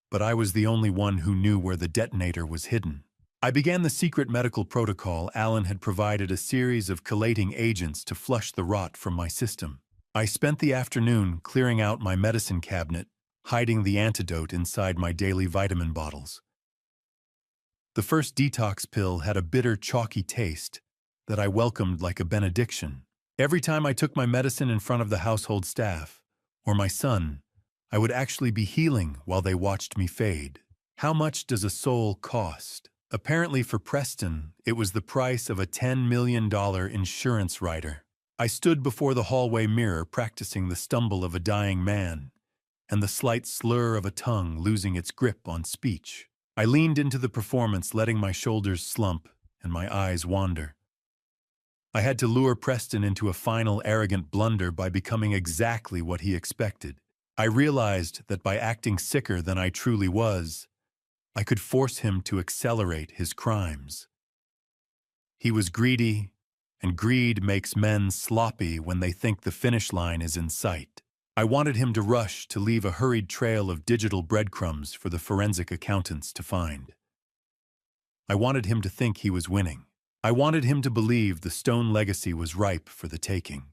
but I was the only one who knew where the detonator was hidden. I began the secret medical protocol. Alan had provided a series of chelating agents to flush the rot from my system. I spent the afternoon clearing out my medicine cabinet, hiding the antidote inside my daily vitamin bottles. The first detox pill had a bitter, chalky taste that I welcomed like a benediction. Every time I took my medicine in front of the household staff, or my son, I would actually be healing while they watched me fade. How much does a soul cost? Apparently for Preston, it was the price of a $10 million insurance rider. I stood before the hallway mirror practicing the stumble of a dying man and the slight slur of a tongue losing its grip on speech. I leaned into the performance, letting my shoulders slump and my eyes wander. I had to lure Preston into a final arrogant blunder by becoming exactly what he expected. I realized that by acting sicker than I truly was, I could force him to accelerate his crimes. He was greedy, and greed makes men sloppy when they think the finish line is in sight. I wanted him to rush, to leave a hurried trail of digital breadcrumbs for the forensic accountants to find. I wanted him to think he was winning. I wanted him to believe the Stone legacy was ripe for the taking.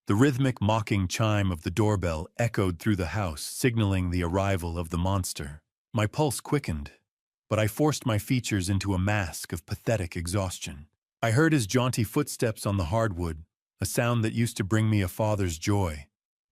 The rhythmic, mocking chime of the doorbell echoed through the house, signaling the arrival of the monster. My pulse quickened, but I forced my features into a mask of pathetic exhaustion. I heard his jaunty footsteps on the hardwood, a sound that used to bring me a father's joy,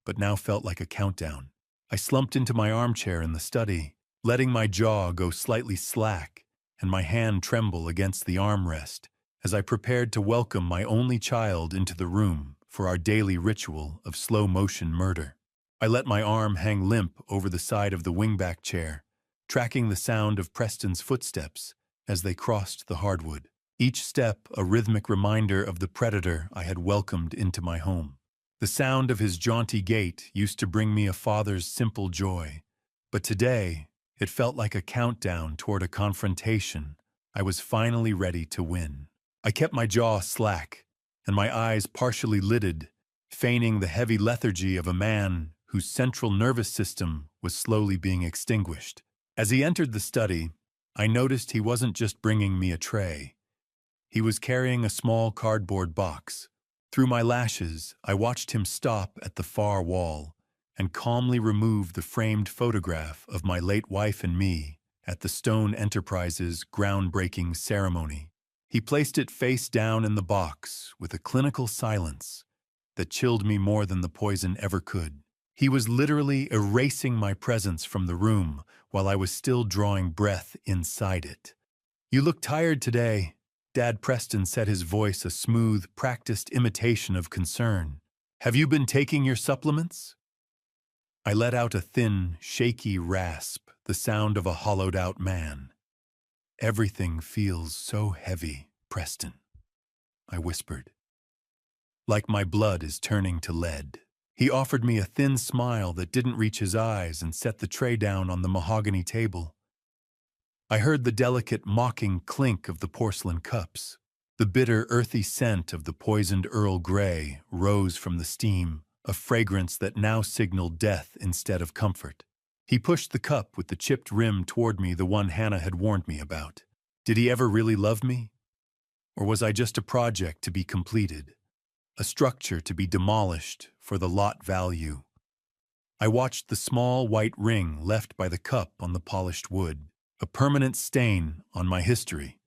but now felt like a countdown. I slumped into my armchair in the study, letting my jaw go slightly slack and my hand tremble against the armrest as I prepared to welcome my only child into the room for our daily ritual of slow-motion murder. I let my arm hang limp over the side of the wingback chair, tracking the sound of Preston's footsteps as they crossed the hardwood. Each step a rhythmic reminder of the predator I had welcomed into my home. The sound of his jaunty gait used to bring me a father's simple joy, but today it felt like a countdown toward a confrontation I was finally ready to win. I kept my jaw slack and my eyes partially lidded, feigning the heavy lethargy of a man whose central nervous system was slowly being extinguished. As he entered the study, I noticed he wasn't just bringing me a tray. He was carrying a small cardboard box. Through my lashes, I watched him stop at the far wall and calmly remove the framed photograph of my late wife and me at the Stone Enterprises groundbreaking ceremony. He placed it face down in the box with a clinical silence that chilled me more than the poison ever could. He was literally erasing my presence from the room while I was still drawing breath inside it. "You look tired today," Dad Preston said, his voice a smooth, practiced imitation of concern. "Have you been taking your supplements?" I let out a thin, shaky rasp, the sound of a hollowed-out man. "Everything feels so heavy, Preston," I whispered. "Like my blood is turning to lead." He offered me a thin smile that didn't reach his eyes and set the tray down on the mahogany table. I heard the delicate, mocking clink of the porcelain cups. The bitter, earthy scent of the poisoned Earl Grey rose from the steam, a fragrance that now signaled death instead of comfort. He pushed the cup with the chipped rim toward me, the one Hannah had warned me about. Did he ever really love me? Or was I just a project to be completed? A structure to be demolished for the lot value? I watched the small white ring left by the cup on the polished wood, a permanent stain on my history.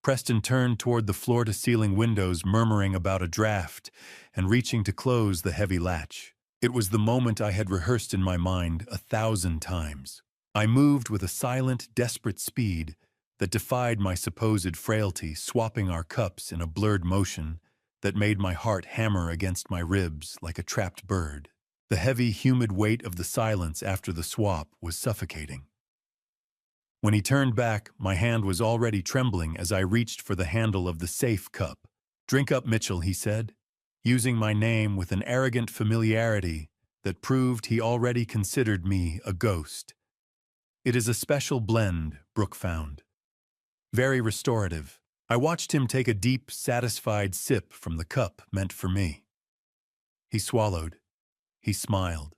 Preston turned toward the floor-to-ceiling windows, murmuring about a draft and reaching to close the heavy latch. It was the moment I had rehearsed in my mind 1,000 times. I moved with a silent, desperate speed that defied my supposed frailty, swapping our cups in a blurred motion that made my heart hammer against my ribs like a trapped bird. The heavy, humid weight of the silence after the swap was suffocating. When he turned back, my hand was already trembling as I reached for the handle of the safe cup. "Drink up, Mitchell," he said, using my name with an arrogant familiarity that proved he already considered me a ghost. It is a special blend, Brooke found. Very restorative. I watched him take a deep, satisfied sip from the cup meant for me. He swallowed. He smiled.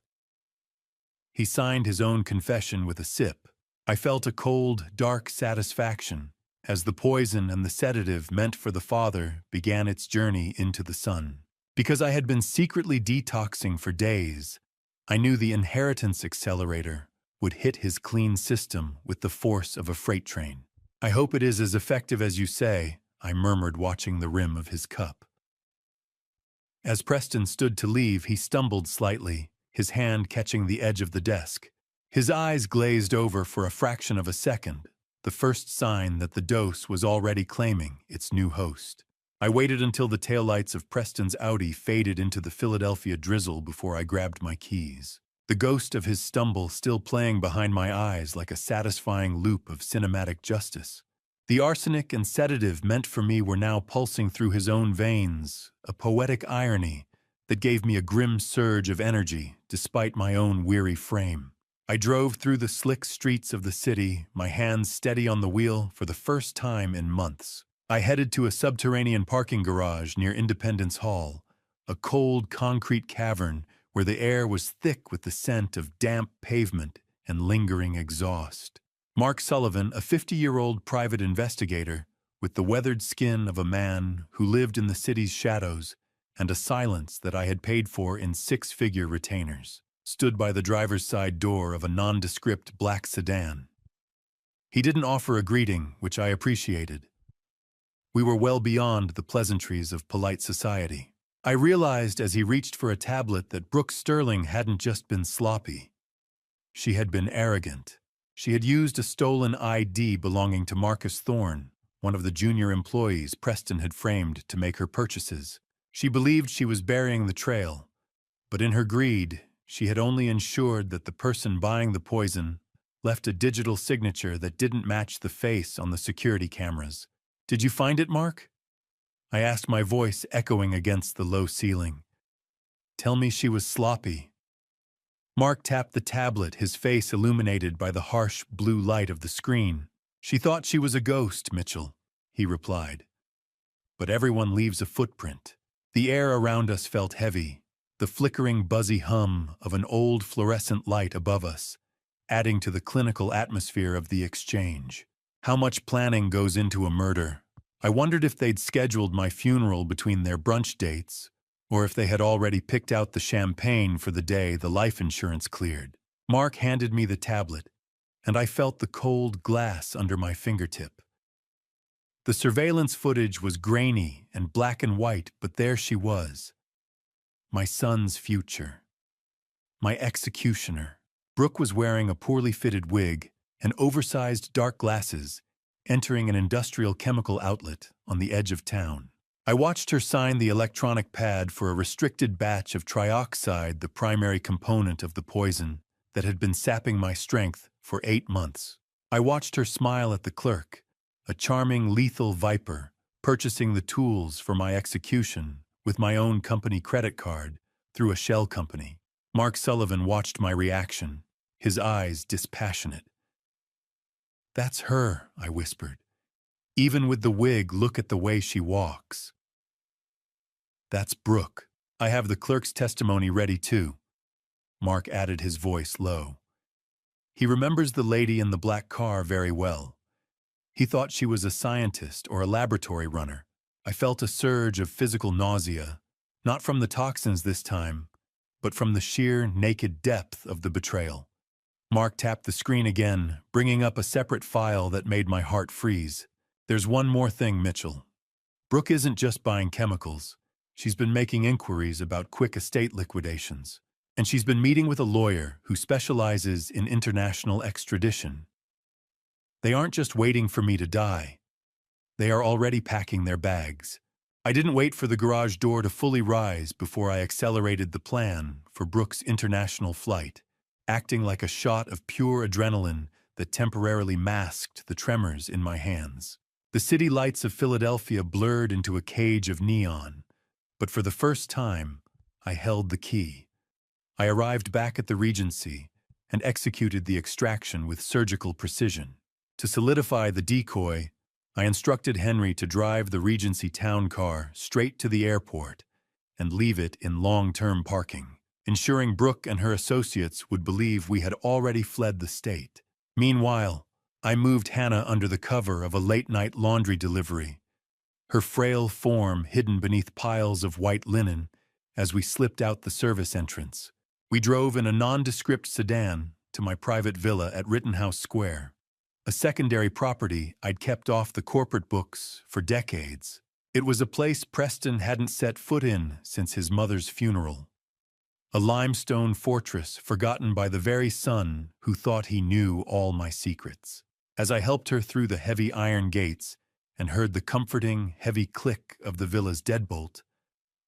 He signed his own confession with a sip. I felt a cold, dark satisfaction as the poison and the sedative meant for the father began its journey into the son. Because I had been secretly detoxing for days, I knew the inheritance accelerator would hit his clean system with the force of a freight train. I hope it is as effective as you say, I murmured, watching the rim of his cup. As Preston stood to leave, he stumbled slightly, his hand catching the edge of the desk. His eyes glazed over for a fraction of a second, the first sign that the dose was already claiming its new host. I waited until the taillights of Preston's Audi faded into the Philadelphia drizzle before I grabbed my keys. The ghost of his stumble still playing behind my eyes like a satisfying loop of cinematic justice. The arsenic and sedative meant for me were now pulsing through his own veins, a poetic irony that gave me a grim surge of energy despite my own weary frame. I drove through the slick streets of the city, my hands steady on the wheel for the first time in months. I headed to a subterranean parking garage near Independence Hall, a cold concrete cavern where the air was thick with the scent of damp pavement and lingering exhaust. Mark Sullivan, a 50-year-old private investigator, with the weathered skin of a man who lived in the city's shadows and a silence that I had paid for in six-figure retainers, stood by the driver's side door of a nondescript black sedan. He didn't offer a greeting, which I appreciated. We were well beyond the pleasantries of polite society. I realized as he reached for a tablet that Brooke Sterling hadn't just been sloppy. She had been arrogant. She had used a stolen ID belonging to Marcus Thorne, one of the junior employees Preston had framed to make her purchases. She believed she was burying the trail, but in her greed, she had only ensured that the person buying the poison left a digital signature that didn't match the face on the security cameras. "Did you find it, Mark?" I asked, my voice echoing against the low ceiling. "Tell me she was sloppy." Mark tapped the tablet, his face illuminated by the harsh blue light of the screen. "She thought she was a ghost, Mitchell," he replied. "But everyone leaves a footprint." The air around us felt heavy, the flickering buzzy hum of an old fluorescent light above us, adding to the clinical atmosphere of the exchange. How much planning goes into a murder? I wondered if they'd scheduled my funeral between their brunch dates, or if they had already picked out the champagne for the day the life insurance cleared. Mark handed me the tablet, and I felt the cold glass under my fingertip. The surveillance footage was grainy and black and white, but there she was. My son's future. My executioner. Brooke was wearing a poorly fitted wig and oversized dark glasses, entering an industrial chemical outlet on the edge of town. I watched her sign the electronic pad for a restricted batch of trioxide, the primary component of the poison that had been sapping my strength for 8 months. I watched her smile at the clerk, a charming, lethal viper, purchasing the tools for my execution with my own company credit card through a shell company. Mark Sullivan watched my reaction, his eyes dispassionate. "That's her," I whispered. "Even with the wig, look at the way she walks." "That's Brooke. I have the clerk's testimony ready too." Mark added, his voice low. He remembers the lady in the black car very well. He thought she was a scientist or a laboratory runner. I felt a surge of physical nausea, not from the toxins this time, but from the sheer, naked depth of the betrayal. Mark tapped the screen again, bringing up a separate file that made my heart freeze. "There's one more thing, Mitchell. Brooke isn't just buying chemicals. She's been making inquiries about quick estate liquidations. And she's been meeting with a lawyer who specializes in international extradition. They aren't just waiting for me to die. They are already packing their bags." I didn't wait for the garage door to fully rise before I accelerated the plan for Brooke's international flight, acting like a shot of pure adrenaline that temporarily masked the tremors in my hands. The city lights of Philadelphia blurred into a cage of neon, but for the first time, I held the key. I arrived back at the Regency and executed the extraction with surgical precision. To solidify the decoy, I instructed Henry to drive the Regency town car straight to the airport and leave it in long-term parking, ensuring Brooke and her associates would believe we had already fled the state. Meanwhile, I moved Hannah under the cover of a late-night laundry delivery, her frail form hidden beneath piles of white linen as we slipped out the service entrance. We drove in a nondescript sedan to my private villa at Rittenhouse Square, a secondary property I'd kept off the corporate books for decades. It was a place Preston hadn't set foot in since his mother's funeral. A limestone fortress forgotten by the very son who thought he knew all my secrets. As I helped her through the heavy iron gates and heard the comforting, heavy click of the villa's deadbolt,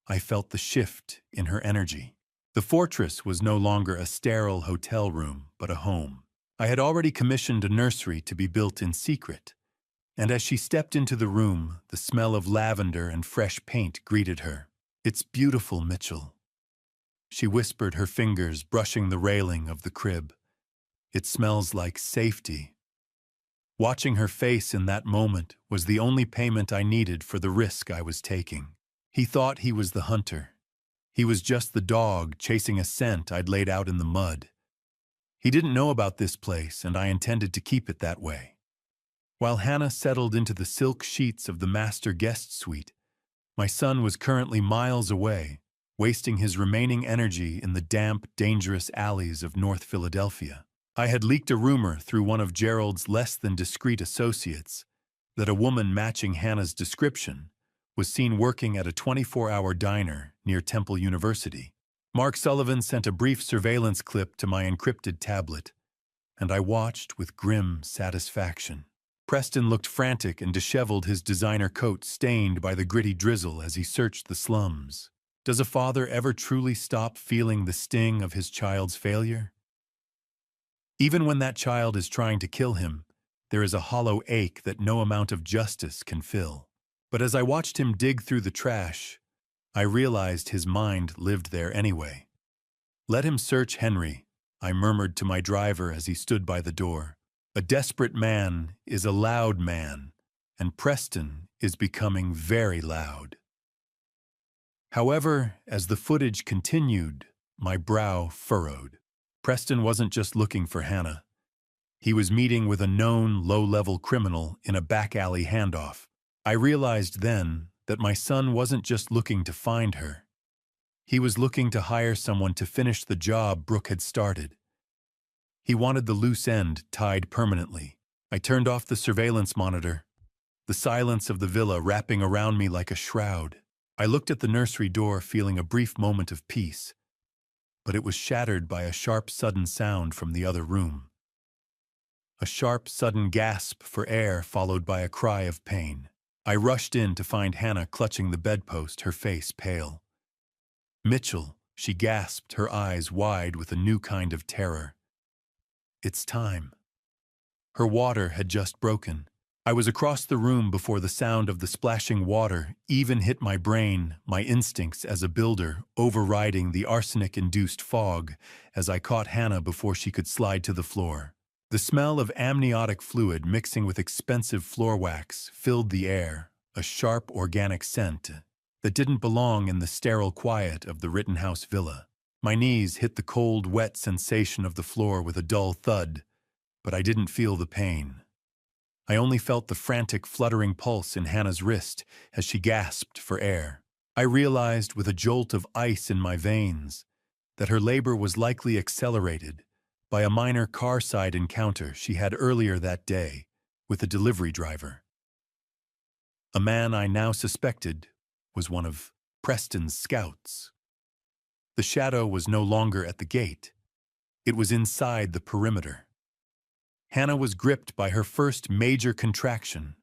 I felt the shift in her energy. The fortress was no longer a sterile hotel room, but a home. I had already commissioned a nursery to be built in secret, and as she stepped into the room, the smell of lavender and fresh paint greeted her. "It's beautiful, Mitchell," she whispered, her fingers brushing the railing of the crib. "It smells like safety." Watching her face in that moment was the only payment I needed for the risk I was taking. He thought he was the hunter. He was just the dog chasing a scent I'd laid out in the mud. He didn't know about this place, and I intended to keep it that way. While Hannah settled into the silk sheets of the master guest suite, my son was currently miles away, wasting his remaining energy in the damp, dangerous alleys of North Philadelphia. I had leaked a rumor through one of Gerald's less than discreet associates that a woman matching Hannah's description was seen working at a 24-hour diner near Temple University. Mark Sullivan sent a brief surveillance clip to my encrypted tablet, and I watched with grim satisfaction. Preston looked frantic and disheveled, his designer coat stained by the gritty drizzle as he searched the slums. Does a father ever truly stop feeling the sting of his child's failure? Even when that child is trying to kill him, there is a hollow ache that no amount of justice can fill. But as I watched him dig through the trash, I realized his mind lived there anyway. "Let him search Henry," I murmured to my driver as he stood by the door. "A desperate man is a loud man, and Preston is becoming very loud." However, as the footage continued, my brow furrowed. Preston wasn't just looking for Hannah. He was meeting with a known low-level criminal in a back-alley handoff. I realized then that my son wasn't just looking to find her. He was looking to hire someone to finish the job Brooke had started. He wanted the loose end tied permanently. I turned off the surveillance monitor, the silence of the villa wrapping around me like a shroud. I looked at the nursery door, feeling a brief moment of peace, but it was shattered by a sharp, sudden sound from the other room. A sharp, sudden gasp for air followed by a cry of pain. I rushed in to find Hannah clutching the bedpost, her face pale. "Mitchell," she gasped, her eyes wide with a new kind of terror. "It's time." Her water had just broken. I was across the room before the sound of the splashing water even hit my brain, my instincts as a builder overriding the arsenic-induced fog as I caught Hannah before she could slide to the floor. The smell of amniotic fluid mixing with expensive floor wax filled the air, a sharp organic scent that didn't belong in the sterile quiet of the Rittenhouse villa. My knees hit the cold, wet sensation of the floor with a dull thud, but I didn't feel the pain. I only felt the frantic, fluttering pulse in Hannah's wrist as she gasped for air. I realized with a jolt of ice in my veins that her labor was likely accelerated by a minor car-side encounter she had earlier that day with a delivery driver. A man I now suspected was one of Preston's scouts. The shadow was no longer at the gate. It was inside the perimeter. Hannah was gripped by her first major contraction,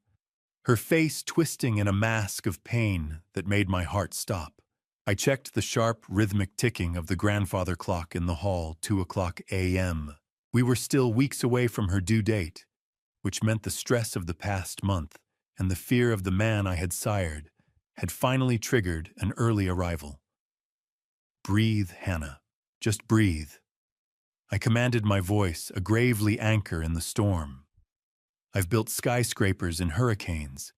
her face twisting in a mask of pain that made my heart stop. I checked the sharp, rhythmic ticking of the grandfather clock in the hall, 2:00 a.m. We were still weeks away from her due date, which meant the stress of the past month and the fear of the man I had sired had finally triggered an early arrival. "Breathe, Hannah," Just breathe. I commanded my voice, a gravely anchor in the storm. I've built skyscrapers in hurricanes.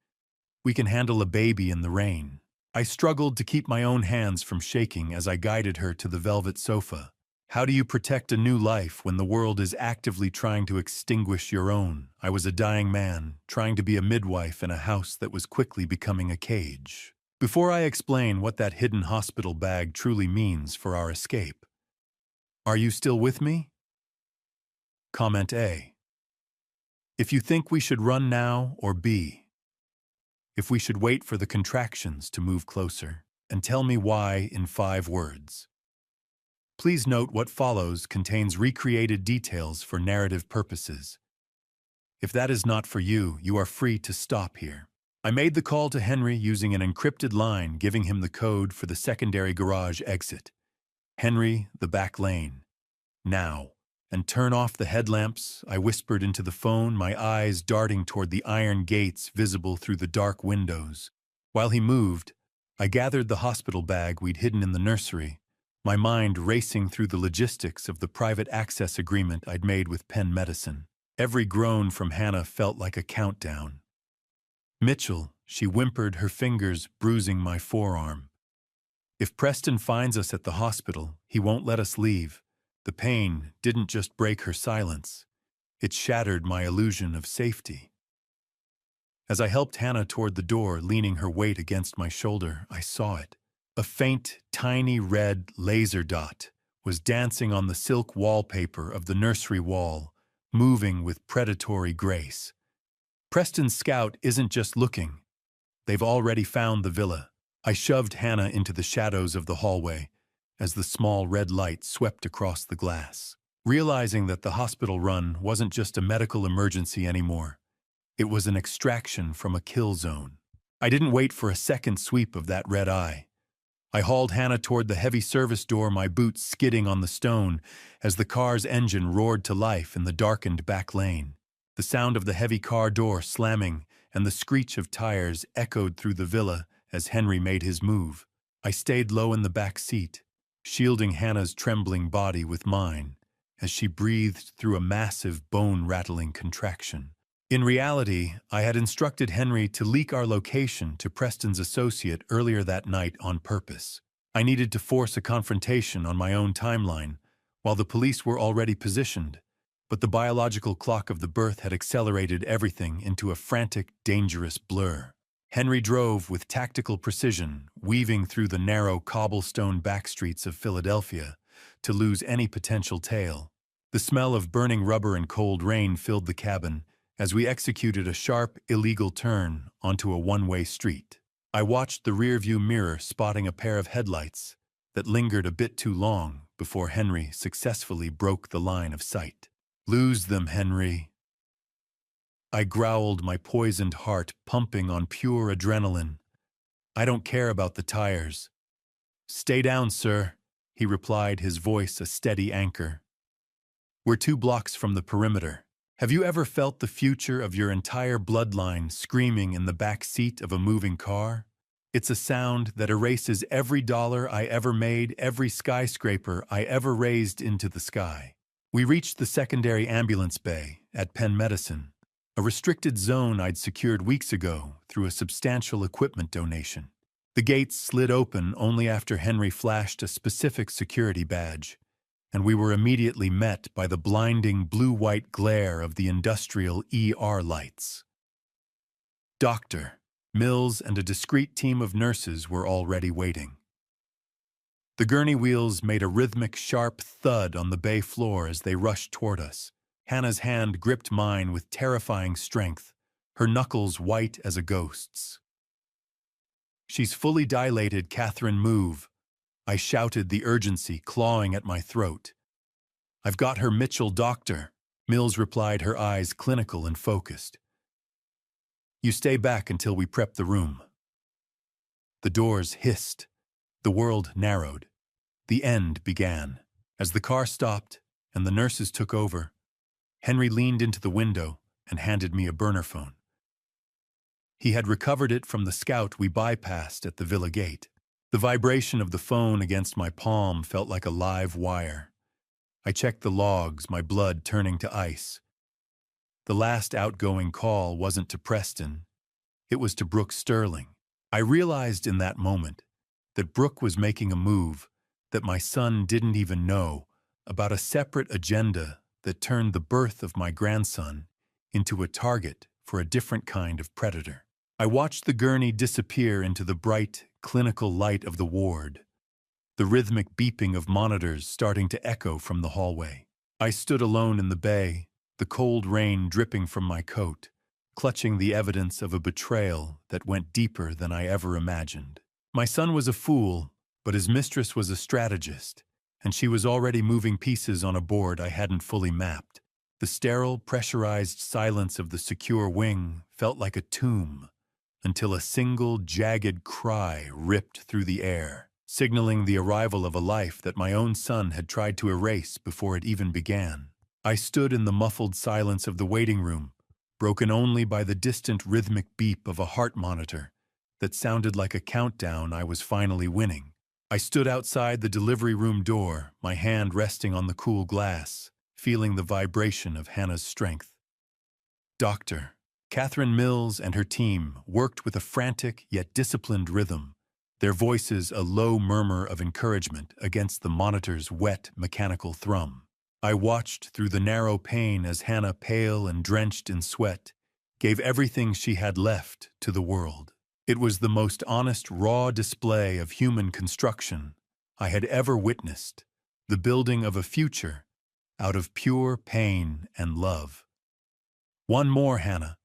We can handle a baby in the rain. I struggled to keep my own hands from shaking as I guided her to the velvet sofa. How do you protect a new life when the world is actively trying to extinguish your own? I was a dying man, trying to be a midwife in a house that was quickly becoming a cage. Before I explain what that hidden hospital bag truly means for our escape, are you still with me? Comment A. If you think we should run now, or B. If we should wait for the contractions to move closer, and tell me why in 5 words. Please note what follows contains recreated details for narrative purposes. If that is not for you, you are free to stop here. I made the call to Henry using an encrypted line giving him the code for the secondary garage exit. Henry, the back lane. Now. And turn off the headlamps, I whispered into the phone, my eyes darting toward the iron gates visible through the dark windows. While he moved, I gathered the hospital bag we'd hidden in the nursery, my mind racing through the logistics of the private access agreement I'd made with Penn Medicine. Every groan from Hannah felt like a countdown. Mitchell, she whimpered, her fingers bruising my forearm. If Preston finds us at the hospital, he won't let us leave. The pain didn't just break her silence. It shattered my illusion of safety. As I helped Hannah toward the door, leaning her weight against my shoulder, I saw it. A faint, tiny red laser dot was dancing on the silk wallpaper of the nursery wall, moving with predatory grace. Preston's scout isn't just looking. They've already found the villa. I shoved Hannah into the shadows of the hallway as the small red light swept across the glass, realizing that the hospital run wasn't just a medical emergency anymore. It was an extraction from a kill zone. I didn't wait for a second sweep of that red eye. I hauled Hannah toward the heavy service door, my boots skidding on the stone as the car's engine roared to life in the darkened back lane. The sound of the heavy car door slamming and the screech of tires echoed through the villa as Henry made his move. I stayed low in the back seat, shielding Hannah's trembling body with mine as she breathed through a massive bone-rattling contraction. In reality, I had instructed Henry to leak our location to Preston's associate earlier that night on purpose. I needed to force a confrontation on my own timeline, while the police were already positioned, but the biological clock of the birth had accelerated everything into a frantic, dangerous blur. Henry drove with tactical precision, weaving through the narrow cobblestone backstreets of Philadelphia to lose any potential tail. The smell of burning rubber and cold rain filled the cabin as we executed a sharp, illegal turn onto a one-way street. I watched the rearview mirror, spotting a pair of headlights that lingered a bit too long before Henry successfully broke the line of sight. "Lose them, Henry." I growled, my poisoned heart pumping on pure adrenaline. "I don't care about the tires." "Stay down, sir," he replied, his voice a steady anchor. "We're 2 blocks from the perimeter. Have you ever felt the future of your entire bloodline screaming in the back seat of a moving car? It's a sound that erases every dollar I ever made, every skyscraper I ever raised into the sky." We reached the secondary ambulance bay at Penn Medicine, a restricted zone I'd secured weeks ago through a substantial equipment donation. The gates slid open only after Henry flashed a specific security badge, and we were immediately met by the blinding blue-white glare of the industrial ER lights. Dr. Mills and a discreet team of nurses were already waiting. The gurney wheels made a rhythmic, sharp thud on the bay floor as they rushed toward us. Hannah's hand gripped mine with terrifying strength, her knuckles white as a ghost's. "She's fully dilated, Catherine, move." I shouted, the urgency clawing at my throat. "I've got her, Mitchell, doctor," Mills replied, her eyes clinical and focused. "You stay back until we prep the room." The doors hissed. The world narrowed. The end began. As the car stopped and the nurses took over, Henry leaned into the window and handed me a burner phone. He had recovered it from the scout we bypassed at the villa gate. The vibration of the phone against my palm felt like a live wire. I checked the logs, my blood turning to ice. The last outgoing call wasn't to Preston. It was to Brooke Sterling. I realized in that moment that Brooke was making a move that my son didn't even know about, a separate agenda that turned the birth of my grandson into a target for a different kind of predator. I watched the gurney disappear into the bright, clinical light of the ward, the rhythmic beeping of monitors starting to echo from the hallway. I stood alone in the bay, the cold rain dripping from my coat, clutching the evidence of a betrayal that went deeper than I ever imagined. My son was a fool, but his mistress was a strategist, and she was already moving pieces on a board I hadn't fully mapped. The sterile, pressurized silence of the secure wing felt like a tomb, until a single, jagged cry ripped through the air, signaling the arrival of a life that my own son had tried to erase before it even began. I stood in the muffled silence of the waiting room, broken only by the distant rhythmic beep of a heart monitor that sounded like a countdown I was finally winning. I stood outside the delivery room door, my hand resting on the cool glass, feeling the vibration of Hannah's strength. Dr. Catherine Mills and her team worked with a frantic yet disciplined rhythm, their voices a low murmur of encouragement against the monitor's wet, mechanical thrum. I watched through the narrow pane as Hannah, pale and drenched in sweat, gave everything she had left to the world. It was the most honest, raw display of human construction I had ever witnessed, the building of a future out of pure pain and love. "One more, Hannah.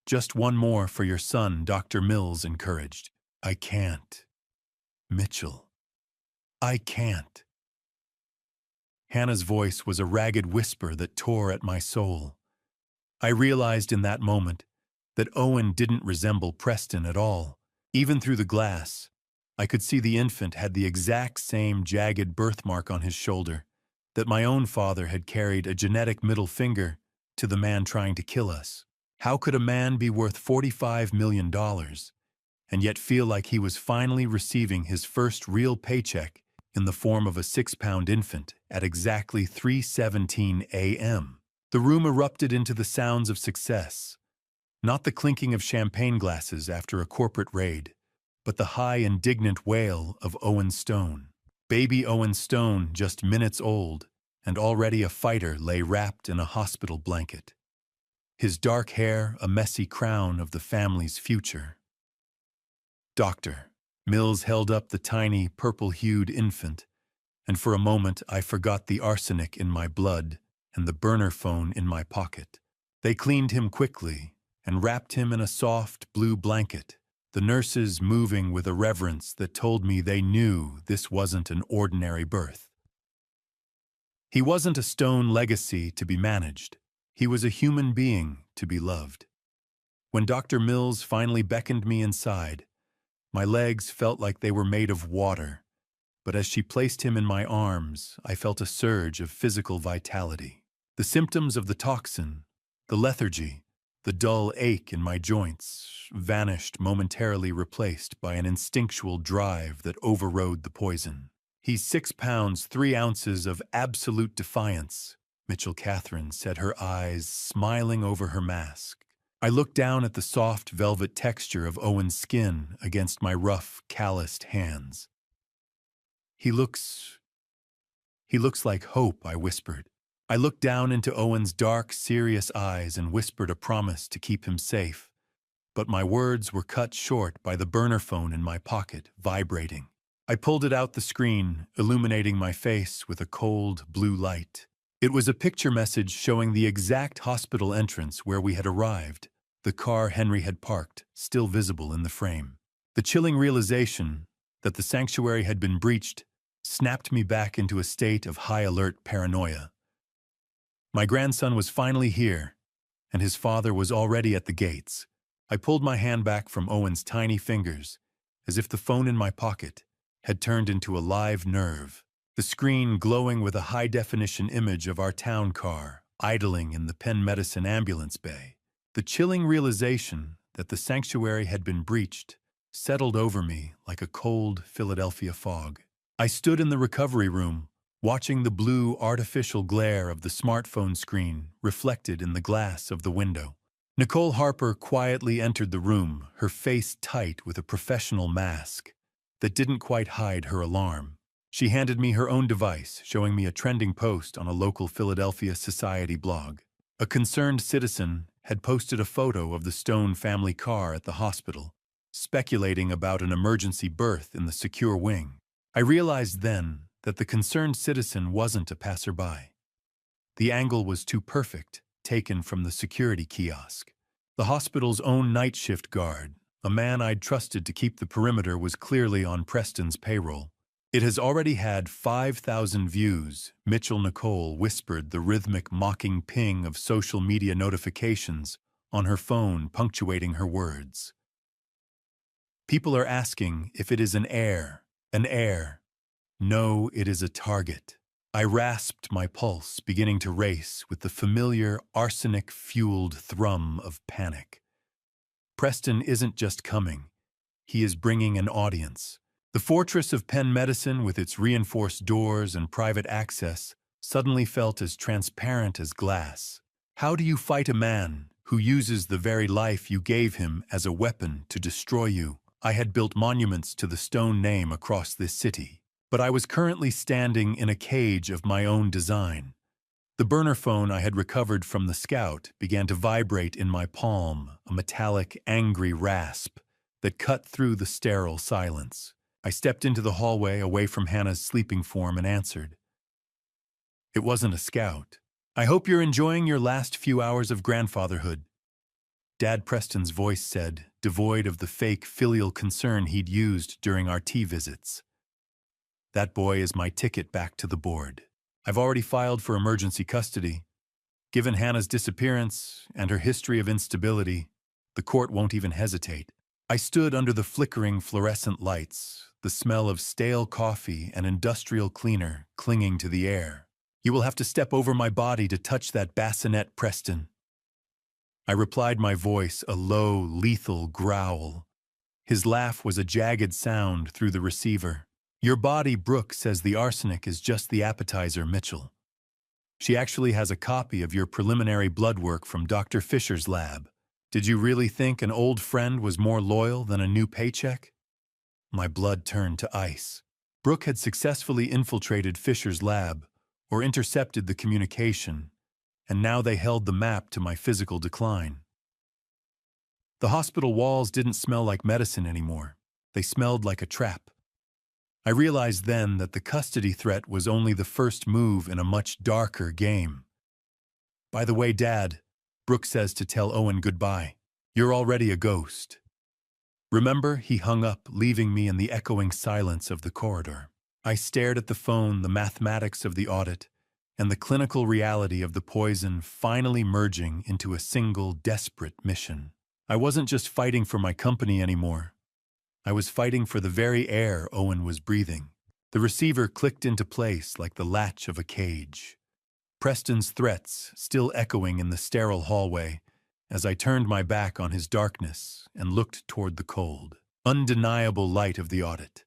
Just one more for your son," Dr. Mills encouraged. "I can't. Mitchell. I can't." Hannah's voice was a ragged whisper that tore at my soul. I realized in that moment that Owen didn't resemble Preston at all. Even through the glass, I could see the infant had the exact same jagged birthmark on his shoulder, that my own father had carried a genetic middle finger to the man trying to kill us. How could a man be worth $45 million and yet feel like he was finally receiving his first real paycheck in the form of a 6-pound infant at exactly 3:17 a.m.? The room erupted into the sounds of success. Not the clinking of champagne glasses after a corporate raid, but the high, indignant wail of Owen Stone. Baby Owen Stone, just minutes old, and already a fighter, lay wrapped in a hospital blanket. His dark hair a messy crown of the family's future. Dr. Mills held up the tiny, purple-hued infant, and for a moment I forgot the arsenic in my blood and the burner phone in my pocket. They cleaned him quickly and wrapped him in a soft blue blanket, the nurses moving with a reverence that told me they knew this wasn't an ordinary birth. He wasn't a Stone legacy to be managed. He was a human being to be loved. When Dr. Mills finally beckoned me inside, my legs felt like they were made of water, but as she placed him in my arms, I felt a surge of physical vitality. The symptoms of the toxin, the lethargy, the dull ache in my joints vanished, momentarily replaced by an instinctual drive that overrode the poison. "He's 6 pounds, 3 ounces of absolute defiance," Mitchell Catherine said, her eyes smiling over her mask. I looked down at the soft velvet texture of Owen's skin against my rough, calloused hands. He looks like hope," I whispered. I looked down into Owen's dark, serious eyes and whispered a promise to keep him safe, but my words were cut short by the burner phone in my pocket, vibrating. I pulled it out the screen, illuminating my face with a cold, blue light. It was a picture message showing the exact hospital entrance where we had arrived, the car Henry had parked, still visible in the frame. The chilling realization that the sanctuary had been breached snapped me back into a state of high-alert paranoia. My grandson was finally here, and his father was already at the gates. I pulled my hand back from Owen's tiny fingers, as if the phone in my pocket had turned into a live nerve, the screen glowing with a high-definition image of our town car idling in the Penn Medicine ambulance bay. The chilling realization that the sanctuary had been breached settled over me like a cold Philadelphia fog. I stood in the recovery room, watching the blue artificial glare of the smartphone screen reflected in the glass of the window. Nicole Harper quietly entered the room, her face tight with a professional mask that didn't quite hide her alarm. She handed me her own device, showing me a trending post on a local Philadelphia society blog. A concerned citizen had posted a photo of the Stone family car at the hospital, speculating about an emergency berth in the secure wing. I realized then that the concerned citizen wasn't a passerby. The angle was too perfect, taken from the security kiosk. The hospital's own night shift guard, a man I'd trusted to keep the perimeter, was clearly on Preston's payroll. "It has already had 5,000 views," Mitchell Nicole whispered, the rhythmic mocking ping of social media notifications on her phone punctuating her words. "People are asking if it is an heir. An heir. No, it is a target." I rasped my pulse, beginning to race with the familiar arsenic-fueled thrum of panic. Preston isn't just coming. He is bringing an audience. The fortress of Penn Medicine, with its reinforced doors and private access, suddenly felt as transparent as glass. How do you fight a man who uses the very life you gave him as a weapon to destroy you? I had built monuments to the Stone name across this city, but I was currently standing in a cage of my own design. The burner phone I had recovered from the Scout began to vibrate in my palm, a metallic, angry rasp that cut through the sterile silence. I stepped into the hallway away from Hannah's sleeping form and answered. It wasn't a Scout. "I hope you're enjoying your last few hours of grandfatherhood," Dad Preston's voice said, devoid of the fake filial concern he'd used during our tea visits. "That boy is my ticket back to the board. I've already filed for emergency custody. Given Hannah's disappearance and her history of instability, the court won't even hesitate." I stood under the flickering fluorescent lights, the smell of stale coffee and industrial cleaner clinging to the air. "You will have to step over my body to touch that bassinet, Preston." I replied, my voice a low, lethal growl. His laugh was a jagged sound through the receiver. "Your body, Brooke, says the arsenic is just the appetizer, Mitchell. She actually has a copy of your preliminary blood work from Dr. Fisher's lab. Did you really think an old friend was more loyal than a new paycheck?" My blood turned to ice. Brooke had successfully infiltrated Fisher's lab, or intercepted the communication, and now they held the map to my physical decline. The hospital walls didn't smell like medicine anymore. They smelled like a trap. I realized then that the custody threat was only the first move in a much darker game. "By the way, Dad," Brooke says to tell Owen goodbye, "you're already a ghost." Remember, he hung up, leaving me in the echoing silence of the corridor. I stared at the phone, the mathematics of the audit, and the clinical reality of the poison finally merging into a single desperate mission. I wasn't just fighting for my company anymore. I was fighting for the very air Owen was breathing. The receiver clicked into place like the latch of a cage. Preston's threats still echoing in the sterile hallway as I turned my back on his darkness and looked toward the cold, undeniable light of the audit.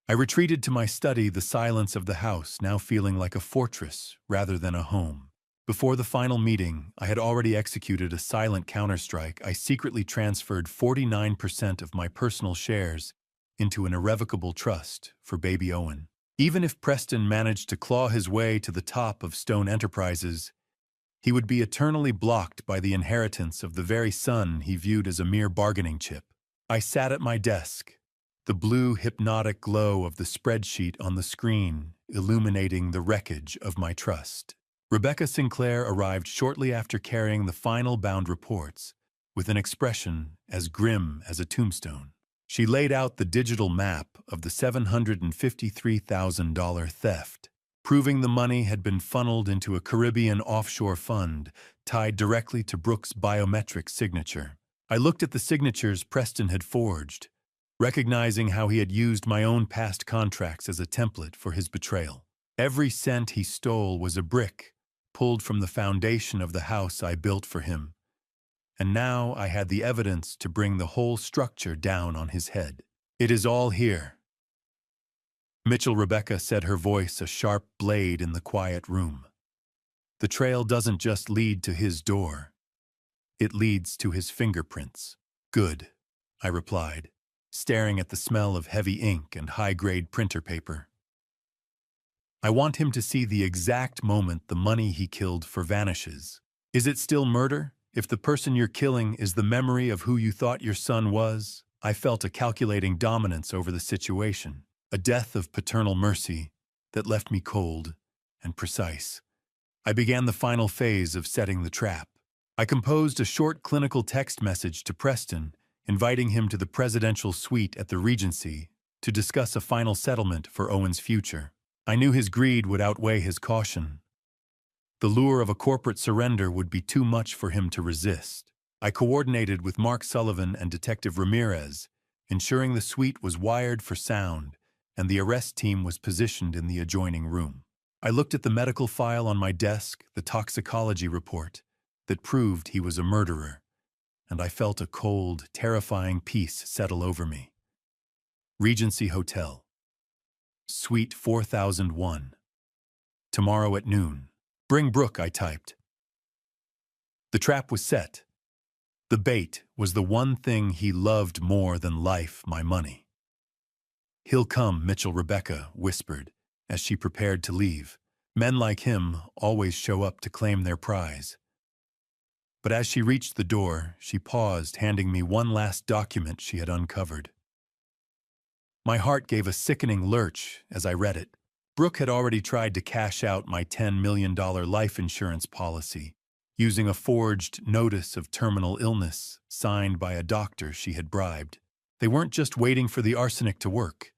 I retreated to my study, the silence of the house now feeling like a fortress rather than a home. Before the final meeting, I had already executed a silent counterstrike. I secretly transferred 49% of my personal shares into an irrevocable trust for baby Owen. Even if Preston managed to claw his way to the top of Stone Enterprises, he would be eternally blocked by the inheritance of the very son he viewed as a mere bargaining chip. I sat at my desk, the blue hypnotic glow of the spreadsheet on the screen illuminating the wreckage of my trust. Rebecca Sinclair arrived shortly after carrying the final bound reports, with an expression as grim as a tombstone. She laid out the digital map of the $753,000 theft, proving the money had been funneled into a Caribbean offshore fund tied directly to Brooke's biometric signature. I looked at the signatures Preston had forged, recognizing how he had used my own past contracts as a template for his betrayal. Every cent he stole was a brick pulled from the foundation of the house I built for him, and now I had the evidence to bring the whole structure down on his head. It is all here. Mitchell Rebecca said, her voice a sharp blade in the quiet room. The trail doesn't just lead to his door. It leads to his fingerprints. Good, I replied, staring at the smell of heavy ink and high-grade printer paper. I want him to see the exact moment the money he killed for vanishes. Is it still murder if the person you're killing is the memory of who you thought your son was? I felt a calculating dominance over the situation, a death of paternal mercy that left me cold and precise. I began the final phase of setting the trap. I composed a short clinical text message to Preston, inviting him to the presidential suite at the Regency to discuss a final settlement for Owen's future. I knew his greed would outweigh his caution. The lure of a corporate surrender would be too much for him to resist. I coordinated with Mark Sullivan and Detective Ramirez, ensuring the suite was wired for sound and the arrest team was positioned in the adjoining room. I looked at the medical file on my desk, the toxicology report that proved he was a murderer, and I felt a cold, terrifying peace settle over me. Regency Hotel, Suite 4001. Tomorrow at noon. Bring Brooke, I typed. The trap was set. The bait was the one thing he loved more than life, my money. He'll come, Mitchell Rebecca whispered as she prepared to leave. Men like him always show up to claim their prize. But as she reached the door, she paused, handing me one last document she had uncovered. My heart gave a sickening lurch as I read it. Brooke had already tried to cash out my $10 million life insurance policy using a forged notice of terminal illness signed by a doctor she had bribed. They weren't just waiting for the arsenic to work.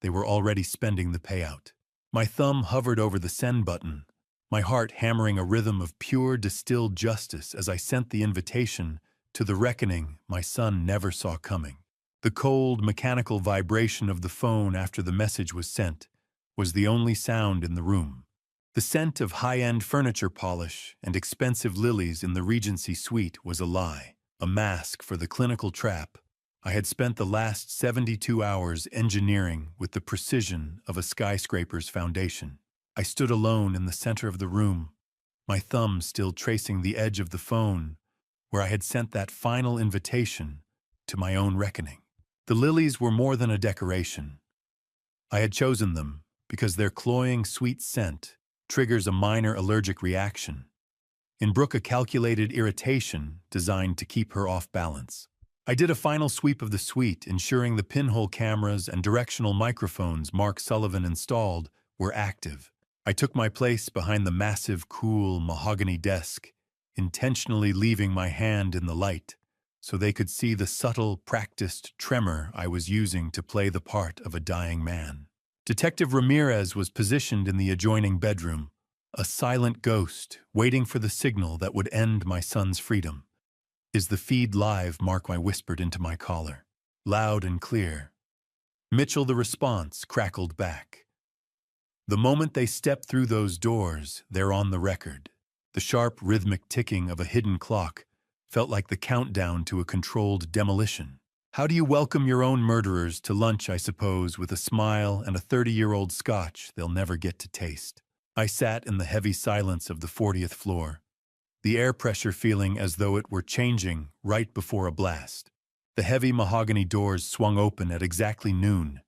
They were already spending the payout. My thumb hovered over the send button, my heart hammering a rhythm of pure distilled justice as I sent the invitation to the reckoning my son never saw coming. The cold, mechanical vibration of the phone after the message was sent was the only sound in the room. The scent of high-end furniture polish and expensive lilies in the Regency suite was a lie, a mask for the clinical trap I had spent the last 72 hours engineering with the precision of a skyscraper's foundation. I stood alone in the center of the room, my thumb still tracing the edge of the phone where I had sent that final invitation to my own reckoning. The lilies were more than a decoration. I had chosen them because their cloying, sweet scent triggers a minor allergic reaction. In Brooke, a calculated irritation designed to keep her off balance. I did a final sweep of the suite, ensuring the pinhole cameras and directional microphones Mark Sullivan installed were active. I took my place behind the massive, cool mahogany desk, intentionally leaving my hand in the light so they could see the subtle, practiced tremor I was using to play the part of a dying man. Detective Ramirez was positioned in the adjoining bedroom, a silent ghost waiting for the signal that would end my son's freedom. "Is the feed live?" Mark I whispered into my collar. Loud and clear. Mitchell, the response, crackled back. The moment they step through those doors, they're on the record. The sharp, rhythmic ticking of a hidden clock felt like the countdown to a controlled demolition. How do you welcome your own murderers to lunch, I suppose, with a smile and a 30-year-old scotch they'll never get to taste? I sat in the heavy silence of the 40th floor, the air pressure feeling as though it were changing right before a blast. The heavy mahogany doors swung open at exactly noon,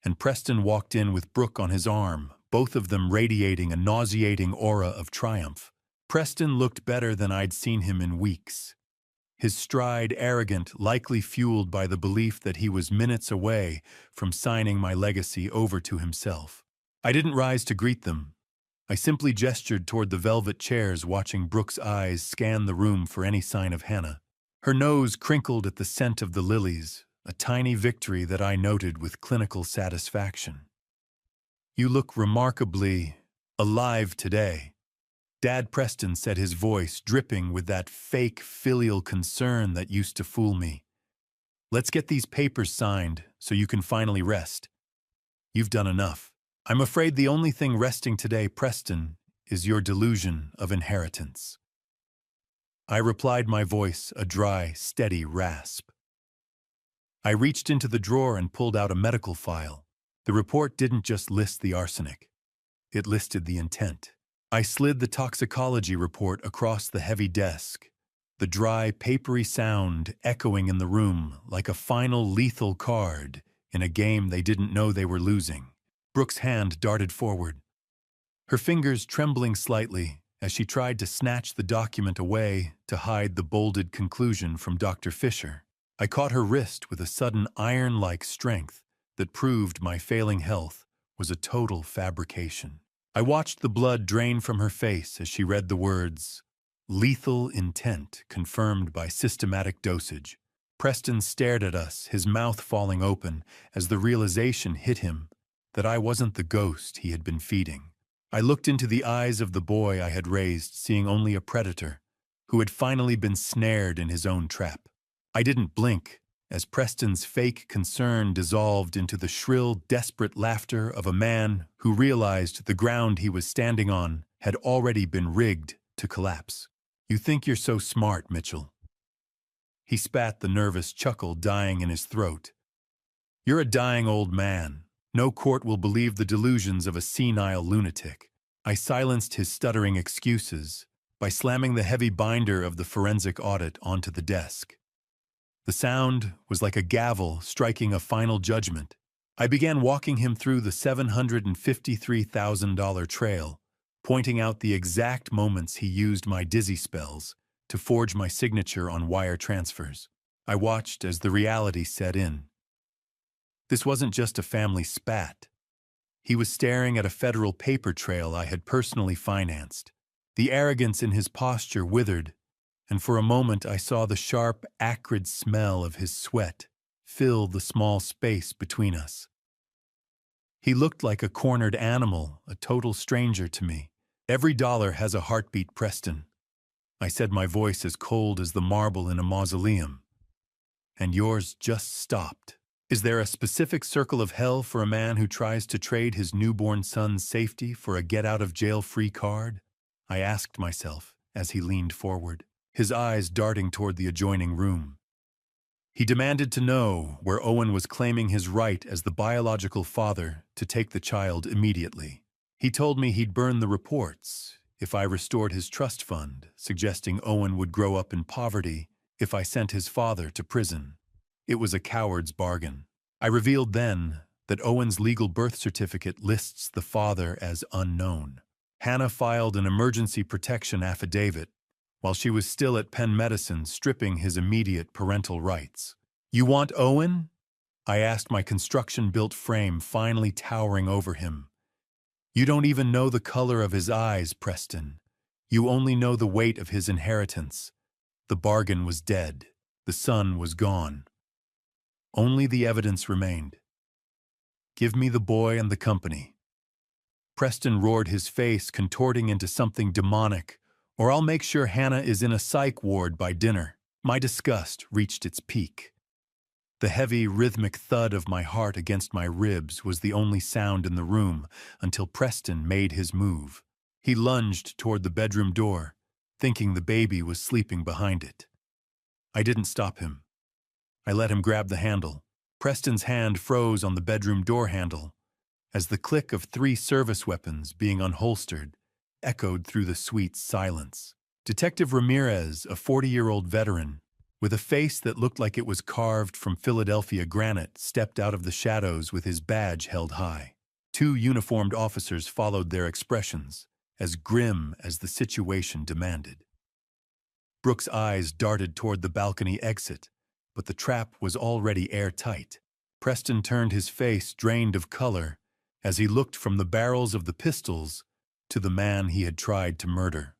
and Preston walked in with Brooke on his arm, both of them radiating a nauseating aura of triumph. Preston looked better than I'd seen him in weeks. His stride arrogant, likely fueled by the belief that he was minutes away from signing my legacy over to himself. I didn't rise to greet them. I simply gestured toward the velvet chairs, watching Brooke's eyes scan the room for any sign of Hannah. Her nose crinkled at the scent of the lilies, a tiny victory that I noted with clinical satisfaction. "You look remarkably alive today," Dad Preston said, his voice dripping with that fake filial concern that used to fool me. "Let's get these papers signed so you can finally rest. You've done enough." "I'm afraid the only thing resting today, Preston, is your delusion of inheritance." I replied, my voice a dry, steady rasp. I reached into the drawer and pulled out a medical file. The report didn't just list the arsenic. It listed the intent. I slid the toxicology report across the heavy desk, the dry, papery sound echoing in the room like a final lethal card in a game they didn't know they were losing. Brooke's hand darted forward, her fingers trembling slightly as she tried to snatch the document away to hide the bolded conclusion from Dr. Fisher. I caught her wrist with a sudden iron-like strength that proved my failing health was a total fabrication. I watched the blood drain from her face as she read the words, "Lethal intent confirmed by systematic dosage." Preston stared at us, his mouth falling open as the realization hit him that I wasn't the ghost he had been feeding. I looked into the eyes of the boy I had raised, seeing only a predator who had finally been snared in his own trap. I didn't blink as Preston's fake concern dissolved into the shrill, desperate laughter of a man who realized the ground he was standing on had already been rigged to collapse. "You think you're so smart, Mitchell." He spat, the nervous chuckle dying in his throat. "You're a dying old man. No court will believe the delusions of a senile lunatic." I silenced his stuttering excuses by slamming the heavy binder of the forensic audit onto the desk. The sound was like a gavel striking a final judgment. I began walking him through the $753,000 trail, pointing out the exact moments he used my dizzy spells to forge my signature on wire transfers. I watched as the reality set in. This wasn't just a family spat. He was staring at a federal paper trail I had personally financed. The arrogance in his posture withered, and for a moment I saw the sharp, acrid smell of his sweat fill the small space between us. He looked like a cornered animal, a total stranger to me. "Every dollar has a heartbeat, Preston," I said, my voice as cold as the marble in a mausoleum. "And yours just stopped. Is there a specific circle of hell for a man who tries to trade his newborn son's safety for a get-out-of-jail-free card?" I asked myself as he leaned forward, his eyes darting toward the adjoining room. He demanded to know where Owen was claiming his right as the biological father to take the child immediately. He told me he'd burn the reports if I restored his trust fund, suggesting Owen would grow up in poverty if I sent his father to prison. It was a coward's bargain. I revealed then that Owen's legal birth certificate lists the father as unknown. Hannah filed an emergency protection affidavit while she was still at Penn Medicine, stripping his immediate parental rights. "You want Owen?" I asked, my construction-built frame finally towering over him. "You don't even know the color of his eyes, Preston. You only know the weight of his inheritance." The bargain was dead. The son was gone. Only the evidence remained. "Give me the boy and the company." Preston roared, his face contorting into something demonic, "or I'll make sure Hannah is in a psych ward by dinner." My disgust reached its peak. The heavy, rhythmic thud of my heart against my ribs was the only sound in the room until Preston made his move. He lunged toward the bedroom door, thinking the baby was sleeping behind it. I didn't stop him. I let him grab the handle. Preston's hand froze on the bedroom door handle as the click of 3 service weapons being unholstered echoed through the suite's silence. Detective Ramirez, a 40-year-old veteran, with a face that looked like it was carved from Philadelphia granite, stepped out of the shadows with his badge held high. 2 uniformed officers followed their expressions, as grim as the situation demanded. Brooke's eyes darted toward the balcony exit, but the trap was already airtight. Preston turned, his face drained of color, as he looked from the barrels of the pistols to the man he had tried to murder.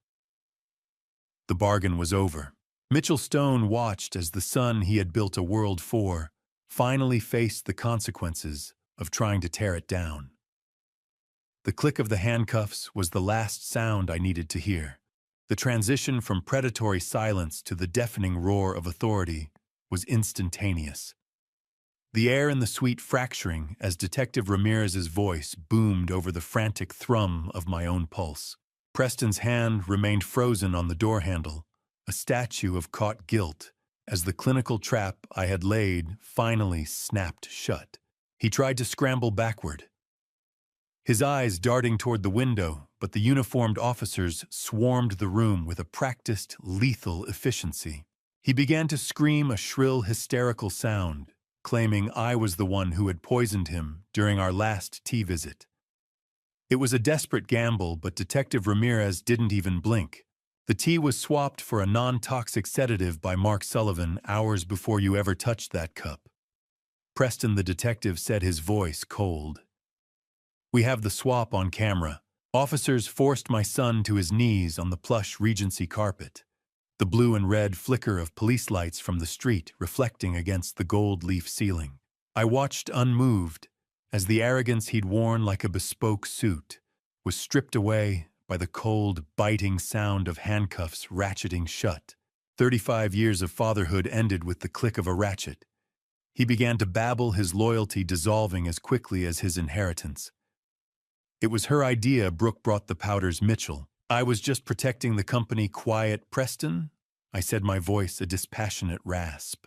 The bargain was over. Mitchell Stone watched as the son he had built a world for finally faced the consequences of trying to tear it down. The click of the handcuffs was the last sound I needed to hear. The transition from predatory silence to the deafening roar of authority was instantaneous. The air in the suite fracturing as Detective Ramirez's voice boomed over the frantic thrum of my own pulse. Preston's hand remained frozen on the door handle, a statue of caught guilt, as the clinical trap I had laid finally snapped shut. He tried to scramble backward, his eyes darting toward the window, but the uniformed officers swarmed the room with a practiced, lethal efficiency. He began to scream a shrill, hysterical sound, claiming I was the one who had poisoned him during our last tea visit. It was a desperate gamble, but Detective Ramirez didn't even blink. The tea was swapped for a non-toxic sedative by Mark Sullivan hours before you ever touched that cup. Preston the detective said, his voice cold. We have the swap on camera. Officers forced my son to his knees on the plush Regency carpet, the blue and red flicker of police lights from the street reflecting against the gold leaf ceiling. I watched unmoved as the arrogance he'd worn like a bespoke suit was stripped away by the cold, biting sound of handcuffs ratcheting shut. 35 years of fatherhood ended with the click of a ratchet. He began to babble, his loyalty dissolving as quickly as his inheritance. It was her idea Brooke brought the powders, Mitchell. I was just protecting the company. Quiet, Preston, I said, my voice a dispassionate rasp.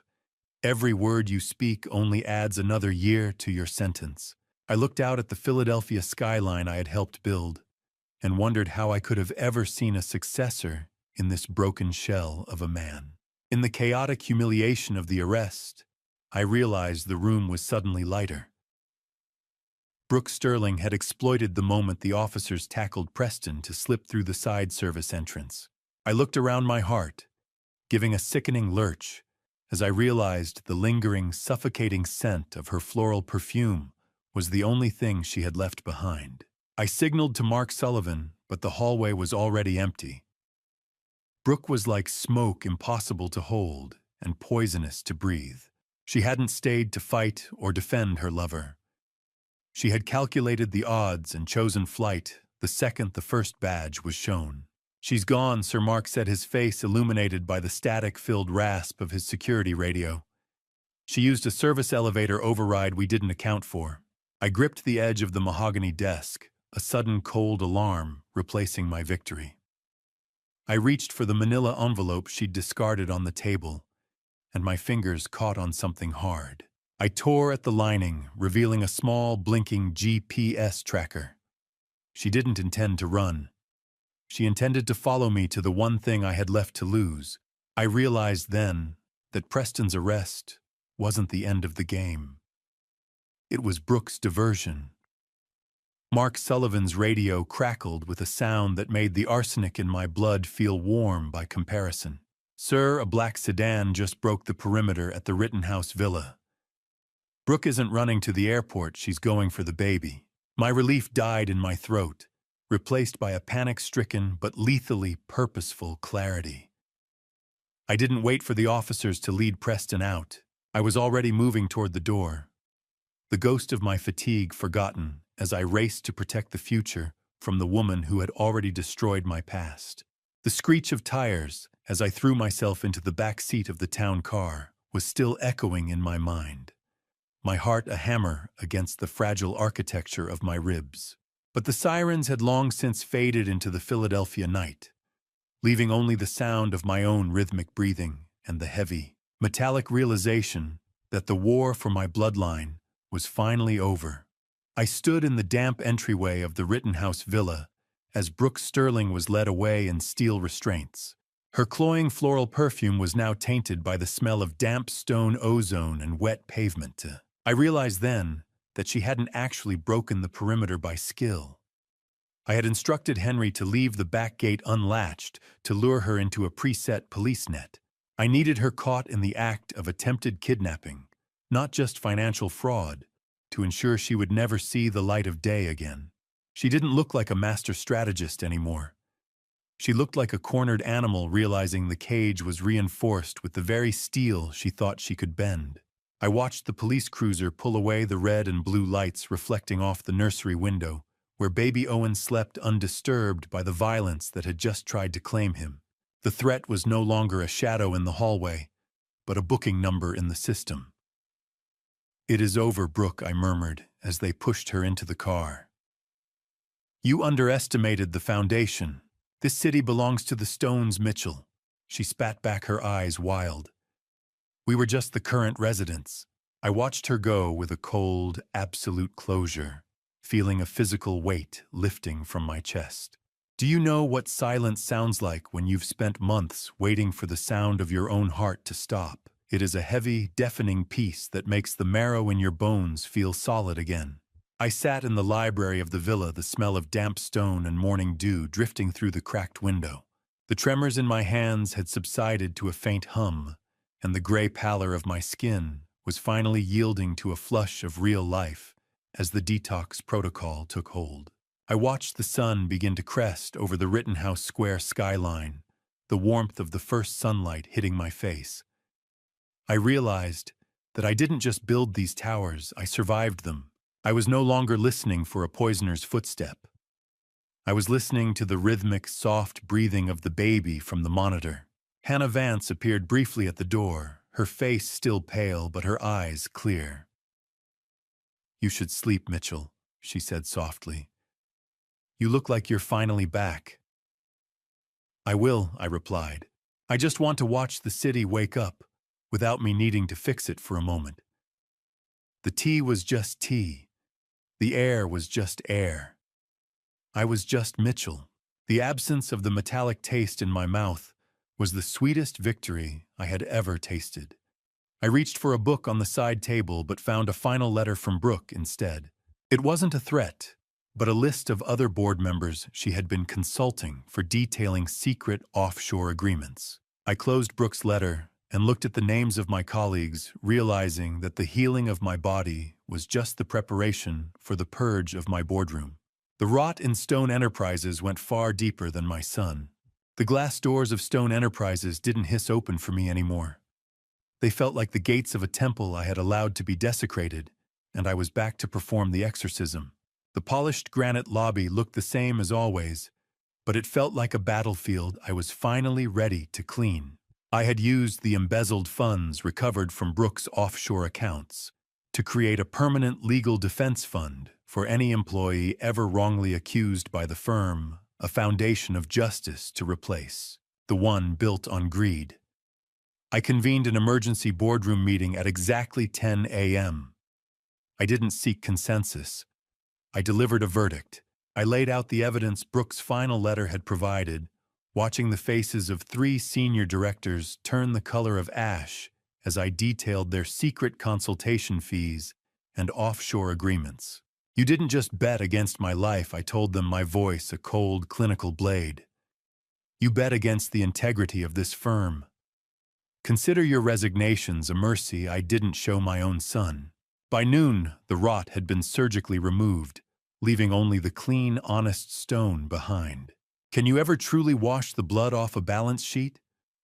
Every word you speak only adds another year to your sentence. I looked out at the Philadelphia skyline I had helped build and wondered how I could have ever seen a successor in this broken shell of a man. In the chaotic humiliation of the arrest, I realized the room was suddenly lighter. Brooke Sterling had exploited the moment the officers tackled Preston to slip through the side service entrance. I looked around, my heart giving a sickening lurch as I realized the lingering, suffocating scent of her floral perfume was the only thing she had left behind. I signaled to Mark Sullivan, but the hallway was already empty. Brooke was like smoke, impossible to hold and poisonous to breathe. She hadn't stayed to fight or defend her lover. She had calculated the odds and chosen flight the second the first badge was shown. She's gone, Sir Mark said, his face illuminated by the static-filled rasp of his security radio. She used a service elevator override we didn't account for. I gripped the edge of the mahogany desk, a sudden cold alarm replacing my victory. I reached for the manila envelope she'd discarded on the table, and my fingers caught on something hard. I tore at the lining, revealing a small, blinking GPS tracker. She didn't intend to run. She intended to follow me to the one thing I had left to lose. I realized then that Preston's arrest wasn't the end of the game. It was Brooke's diversion. Mark Sullivan's radio crackled with a sound that made the arsenic in my blood feel warm by comparison. Sir, a black sedan just broke the perimeter at the Rittenhouse Villa. Brooke isn't running to the airport, she's going for the baby. My relief died in my throat, replaced by a panic-stricken but lethally purposeful clarity. I didn't wait for the officers to lead Preston out. I was already moving toward the door, the ghost of my fatigue forgotten as I raced to protect the future from the woman who had already destroyed my past. The screech of tires as I threw myself into the back seat of the town car was still echoing in my mind, my heart a hammer against the fragile architecture of my ribs. But the sirens had long since faded into the Philadelphia night, leaving only the sound of my own rhythmic breathing and the heavy, metallic realization that the war for my bloodline was finally over. I stood in the damp entryway of the Rittenhouse Villa as Brooke Sterling was led away in steel restraints. Her cloying floral perfume was now tainted by the smell of damp stone ozone and wet pavement. I realized then that she hadn't actually broken the perimeter by skill. I had instructed Henry to leave the back gate unlatched to lure her into a preset police net. I needed her caught in the act of attempted kidnapping, not just financial fraud, to ensure she would never see the light of day again. She didn't look like a master strategist anymore. She looked like a cornered animal realizing the cage was reinforced with the very steel she thought she could bend. I watched the police cruiser pull away, the red and blue lights reflecting off the nursery window, where baby Owen slept undisturbed by the violence that had just tried to claim him. The threat was no longer a shadow in the hallway, but a booking number in the system. "It is over, Brooke," I murmured as they pushed her into the car. "You underestimated the foundation. This city belongs to the Stones, Mitchell. She spat back, her eyes wild. We were just the current residents. I watched her go with a cold, absolute closure, feeling a physical weight lifting from my chest. Do you know what silence sounds like when you've spent months waiting for the sound of your own heart to stop? It is a heavy, deafening peace that makes the marrow in your bones feel solid again. I sat in the library of the villa, the smell of damp stone and morning dew drifting through the cracked window. The tremors in my hands had subsided to a faint hum, and the gray pallor of my skin was finally yielding to a flush of real life as the detox protocol took hold. I watched the sun begin to crest over the Rittenhouse Square skyline, the warmth of the first sunlight hitting my face. I realized that I didn't just build these towers, I survived them. I was no longer listening for a poisoner's footstep. I was listening to the rhythmic, soft breathing of the baby from the monitor. Hannah Vance appeared briefly at the door, her face still pale but her eyes clear. "You should sleep, Mitchell," she said softly. "You look like you're finally back." "I will," I replied. "I just want to watch the city wake up, without me needing to fix it for a moment." The tea was just tea. The air was just air. I was just Mitchell. The absence of the metallic taste in my mouth was the sweetest victory I had ever tasted. I reached for a book on the side table but found a final letter from Brooke instead. It wasn't a threat, but a list of other board members she had been consulting for detailing secret offshore agreements. I closed Brooke's letter and looked at the names of my colleagues, realizing that the healing of my body was just the preparation for the purge of my boardroom. The rot in Stone Enterprises went far deeper than my son. The glass doors of Stone Enterprises didn't hiss open for me anymore. They felt like the gates of a temple I had allowed to be desecrated, and I was back to perform the exorcism. The polished granite lobby looked the same as always, but it felt like a battlefield I was finally ready to clean. I had used the embezzled funds recovered from Brooke's offshore accounts to create a permanent legal defense fund for any employee ever wrongly accused by the firm, a foundation of justice to replace the one built on greed. I convened an emergency boardroom meeting at exactly 10 a.m. I didn't seek consensus. I delivered a verdict. I laid out the evidence Brooke's final letter had provided, watching the faces of 3 senior directors turn the color of ash as I detailed their secret consultation fees and offshore agreements. "You didn't just bet against my life," I told them, my voice a cold, clinical blade. "You bet against the integrity of this firm. Consider your resignations a mercy I didn't show my own son." By noon, the rot had been surgically removed, leaving only the clean, honest stone behind. Can you ever truly wash the blood off a balance sheet?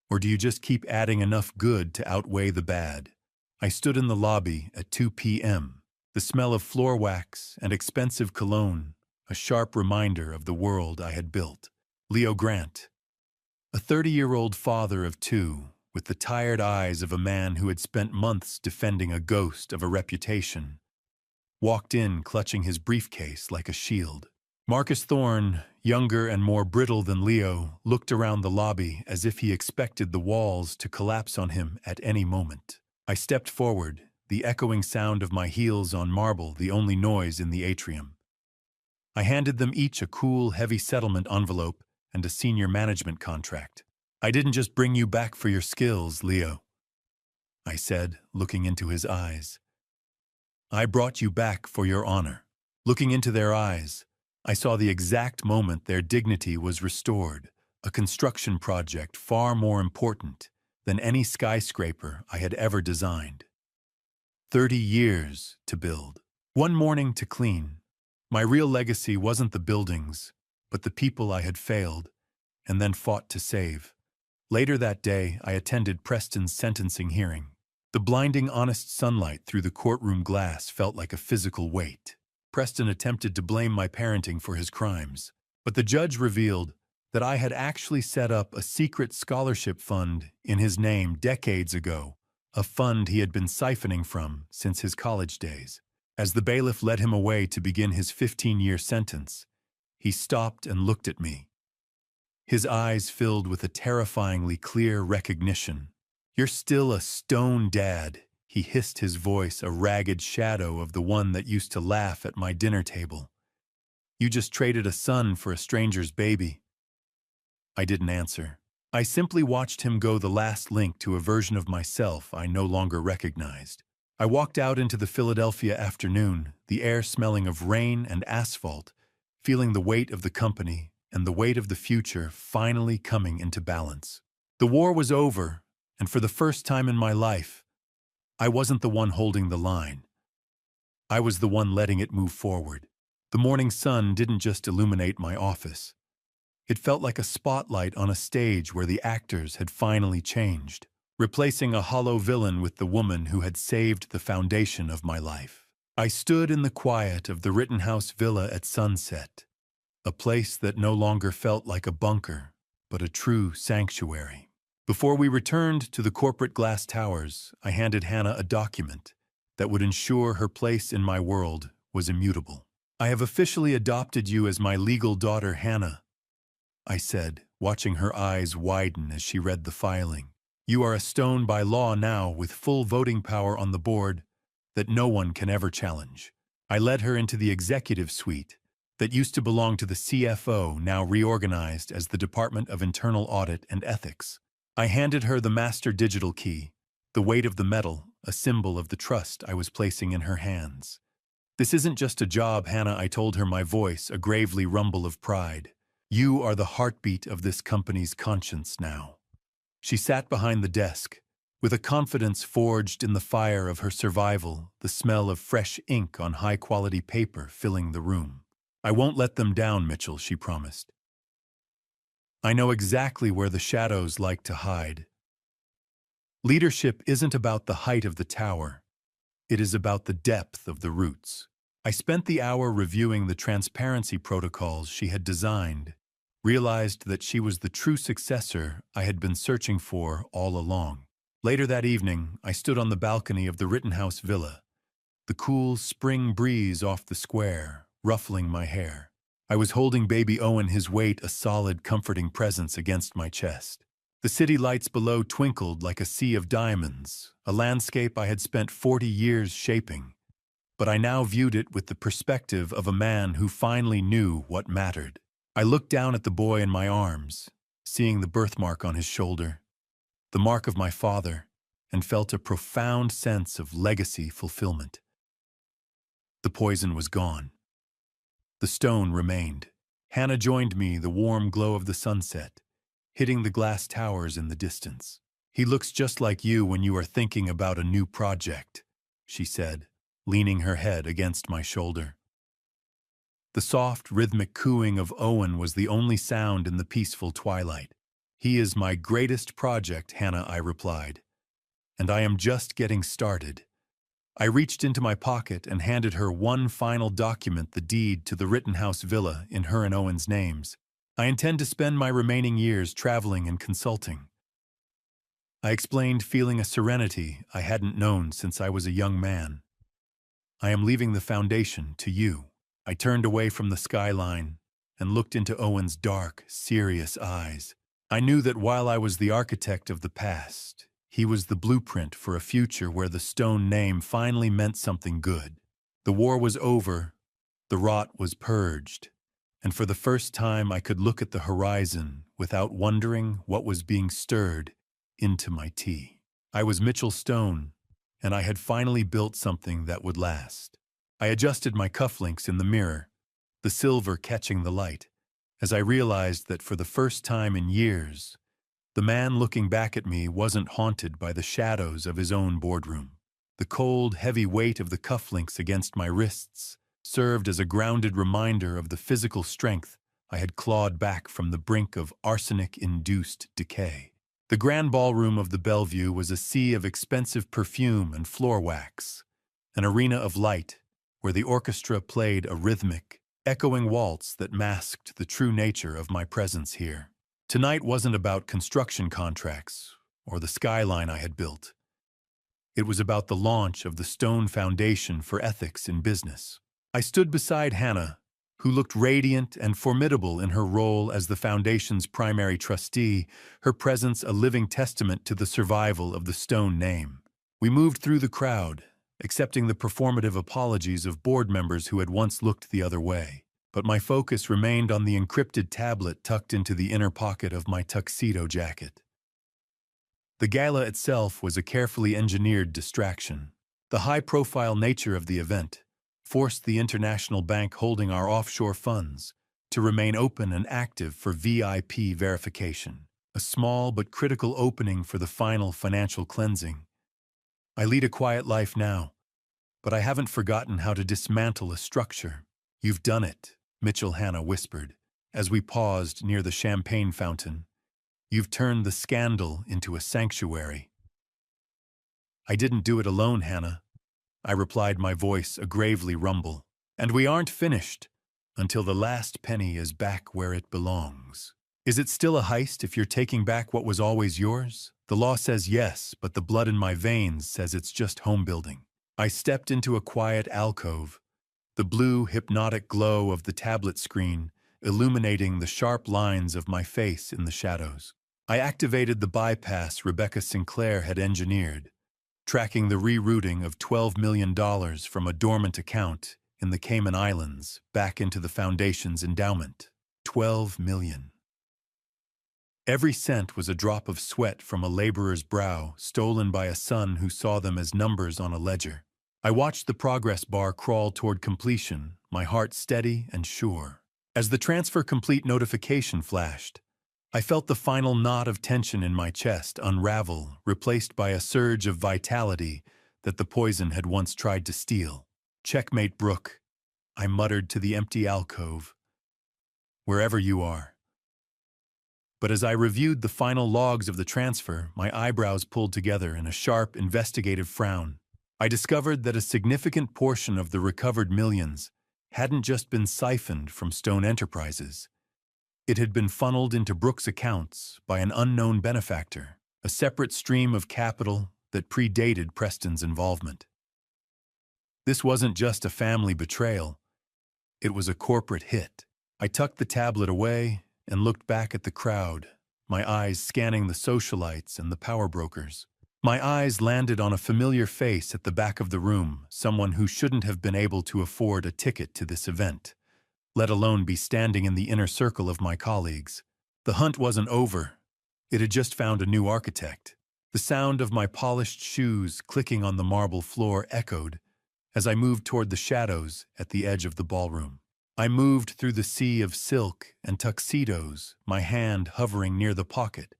Or do you just keep adding enough good to outweigh the bad? I stood in the lobby at 2 p.m., the smell of floor wax and expensive cologne, a sharp reminder of the world I had built. Leo Grant, a 30-year-old father of 2, with the tired eyes of a man who had spent months defending a ghost of a reputation, walked in clutching his briefcase like a shield. Marcus Thorne, younger and more brittle than Leo, looked around the lobby as if he expected the walls to collapse on him at any moment. I stepped forward, the echoing sound of my heels on marble the only noise in the atrium. I handed them each a cool, heavy settlement envelope and a senior management contract. "I didn't just bring you back for your skills, Leo," I said, looking into his eyes. "I brought you back for your honor." Looking into their eyes, I saw the exact moment their dignity was restored, a construction project far more important than any skyscraper I had ever designed. 30 years to build. 1 morning to clean. My real legacy wasn't the buildings, but the people I had failed and then fought to save. Later that day, I attended Preston's sentencing hearing. The blinding, honest sunlight through the courtroom glass felt like a physical weight. Preston attempted to blame my parenting for his crimes, but the judge revealed that I had actually set up a secret scholarship fund in his name decades ago, a fund he had been siphoning from since his college days. As the bailiff led him away to begin his 15-year sentence, he stopped and looked at me. his eyes filled with a terrifyingly clear recognition. "You're still a stone, Dad," he hissed, his voice a ragged shadow of the one that used to laugh at my dinner table. "You just traded a son for a stranger's baby." I didn't answer. I simply watched him go the last link to a version of myself I no longer recognized. I walked out into the Philadelphia afternoon, the air smelling of rain and asphalt, feeling the weight of the company and the weight of the future finally coming into balance. The war was over, and for the first time in my life, I wasn't the one holding the line. I was the one letting it move forward. The morning sun didn't just illuminate my office. It felt like a spotlight on a stage where the actors had finally changed, replacing a hollow villain with the woman who had saved the foundation of my life. I stood in the quiet of the Rittenhouse Villa at sunset, a place that no longer felt like a bunker, but a true sanctuary. Before we returned to the corporate glass towers, I handed Hannah a document that would ensure her place in my world was immutable. "I have officially adopted you as my legal daughter, Hannah," I said, watching her eyes widen as she read the filing. "You are a stone by law now, with full voting power on the board that no one can ever challenge." I led her into the executive suite that used to belong to the CFO, now reorganized as the Department of Internal Audit and Ethics. I handed her the master digital key, the weight of the metal, a symbol of the trust I was placing in her hands. "This isn't just a job, Hannah," I told her, my voice a gravely rumble of pride. "You are the heartbeat of this company's conscience now." She sat behind the desk, with a confidence forged in the fire of her survival, the smell of fresh ink on high-quality paper filling the room. "I won't let them down, Mitchell," she promised. "I know exactly where the shadows like to hide." Leadership isn't about the height of the tower. It is about the depth of the roots. I spent the hour reviewing the transparency protocols she had designed, realized that she was the true successor I had been searching for all along. Later that evening, I stood on the balcony of the Rittenhouse Villa, the cool spring breeze off the square, ruffling my hair. I was holding baby Owen, his weight a solid, comforting presence against my chest. The city lights below twinkled like a sea of diamonds, a landscape I had spent 40 years shaping. But I now viewed it with the perspective of a man who finally knew what mattered. I looked down at the boy in my arms, seeing the birthmark on his shoulder, the mark of my father, and felt a profound sense of legacy fulfillment. The poison was gone. The stone remained. Hannah joined me, the warm glow of the sunset, hitting the glass towers in the distance. "He looks just like you when you are thinking about a new project," she said, leaning her head against my shoulder. The soft, rhythmic cooing of Owen was the only sound in the peaceful twilight. "He is my greatest project, Hannah," I replied, "and I am just getting started." I reached into my pocket and handed her one final document, the deed to the Rittenhouse Villa in her and Owen's names. "I intend to spend my remaining years traveling and consulting." I explained, feeling a serenity I hadn't known since I was a young man. "I am leaving the foundation to you." I turned away from the skyline and looked into Owen's dark, serious eyes. I knew that while I was the architect of the past, he was the blueprint for a future where the stone name finally meant something good. The war was over, the rot was purged, and for the first time I could look at the horizon without wondering what was being stirred into my tea. I was Mitchell Stone, and I had finally built something that would last. I adjusted my cufflinks in the mirror, the silver catching the light, as I realized that for the first time in years, the man looking back at me wasn't haunted by the shadows of his own boardroom. The cold, heavy weight of the cufflinks against my wrists served as a grounded reminder of the physical strength I had clawed back from the brink of arsenic-induced decay. The grand ballroom of the Bellevue was a sea of expensive perfume and floor wax, an arena of light where the orchestra played a rhythmic, echoing waltz that masked the true nature of my presence here. Tonight wasn't about construction contracts or the skyline I had built. It was about the launch of the Stone Foundation for Ethics in Business. I stood beside Hannah, who looked radiant and formidable in her role as the Foundation's primary trustee, her presence a living testament to the survival of the Stone name. We moved through the crowd, accepting the performative apologies of board members who had once looked the other way. But my focus remained on the encrypted tablet tucked into the inner pocket of my tuxedo jacket. The gala itself was a carefully engineered distraction. The high-profile nature of the event forced the international bank holding our offshore funds to remain open and active for VIP verification, a small but critical opening for the final financial cleansing. I lead a quiet life now, but I haven't forgotten how to dismantle a structure. "You've done it," Mitchell Hanna whispered, as we paused near the champagne fountain. "You've turned the scandal into a sanctuary." "I didn't do it alone, Hannah," I replied, my voice a gravely rumble. "And we aren't finished until the last penny is back where it belongs." "Is it still a heist if you're taking back what was always yours?" "The law says yes, but the blood in my veins says it's just home building." I stepped into a quiet alcove, the blue, hypnotic glow of the tablet screen illuminating the sharp lines of my face in the shadows. I activated the bypass Rebecca Sinclair had engineered, tracking the rerouting of $12 million from a dormant account in the Cayman Islands back into the Foundation's endowment. 12 million. Every cent was a drop of sweat from a laborer's brow, stolen by a son who saw them as numbers on a ledger. I watched the progress bar crawl toward completion, my heart steady and sure. As the transfer complete notification flashed, I felt the final knot of tension in my chest unravel, replaced by a surge of vitality that the poison had once tried to steal. "Checkmate, Brooke," I muttered to the empty alcove. "Wherever you are." But as I reviewed the final logs of the transfer, my eyebrows pulled together in a sharp, investigative frown. I discovered that a significant portion of the recovered millions hadn't just been siphoned from Stone Enterprises. It had been funneled into Brooke's accounts by an unknown benefactor, a separate stream of capital that predated Preston's involvement. This wasn't just a family betrayal, it was a corporate hit. I tucked the tablet away and looked back at the crowd, my eyes scanning the socialites and the power brokers. My eyes landed on a familiar face at the back of the room, someone who shouldn't have been able to afford a ticket to this event, let alone be standing in the inner circle of my colleagues. The hunt wasn't over. It had just found a new architect. The sound of my polished shoes clicking on the marble floor echoed as I moved toward the shadows at the edge of the ballroom. I moved through the sea of silk and tuxedos, my hand hovering near the pocket,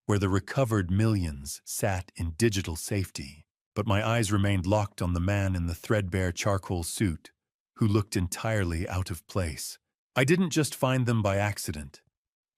where the recovered millions sat in digital safety. But my eyes remained locked on the man in the threadbare charcoal suit, who looked entirely out of place. I didn't just find them by accident.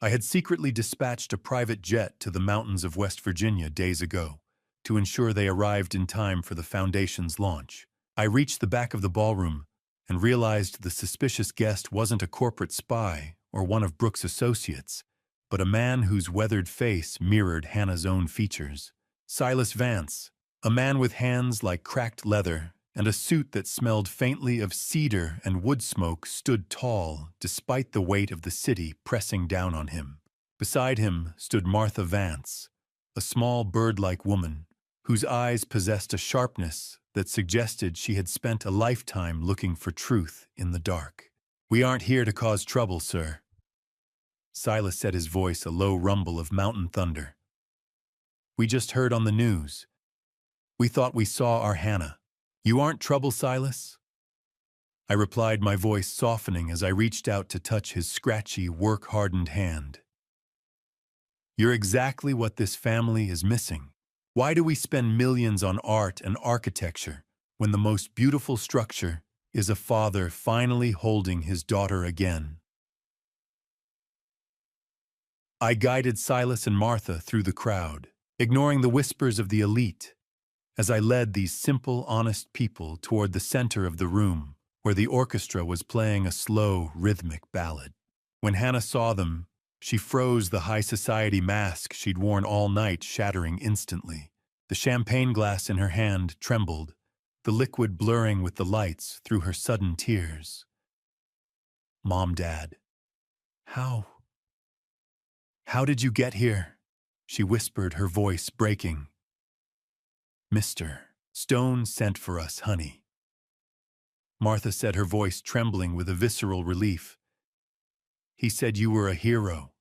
I had secretly dispatched a private jet to the mountains of West Virginia days ago to ensure they arrived in time for the Foundation's launch. I reached the back of the ballroom and realized the suspicious guest wasn't a corporate spy or one of Brooke's associates, but a man whose weathered face mirrored Hannah's own features. Silas Vance, a man with hands like cracked leather and a suit that smelled faintly of cedar and wood smoke, stood tall despite the weight of the city pressing down on him. Beside him stood Martha Vance, a small bird-like woman whose eyes possessed a sharpness that suggested she had spent a lifetime looking for truth in the dark. "We aren't here to cause trouble, sir." Silas said, his voice a low rumble of mountain thunder. "We just heard on the news. We thought we saw our Hannah." "You aren't trouble, Silas?" I replied, my voice softening as I reached out to touch his scratchy, work-hardened hand. "You're exactly what this family is missing. Why do we spend millions on art and architecture when the most beautiful structure is a father finally holding his daughter again?" I guided Silas and Martha through the crowd, ignoring the whispers of the elite, as I led these simple, honest people toward the center of the room, where the orchestra was playing a slow, rhythmic ballad. When Hannah saw them, she froze, the high society mask she'd worn all night shattering instantly. The champagne glass in her hand trembled, the liquid blurring with the lights through her sudden tears. Mom, Dad. How? How did you get here? She whispered, her voice breaking. Mr. Stone sent for us, honey. Martha said, her voice trembling with a visceral relief. He said you were a hero.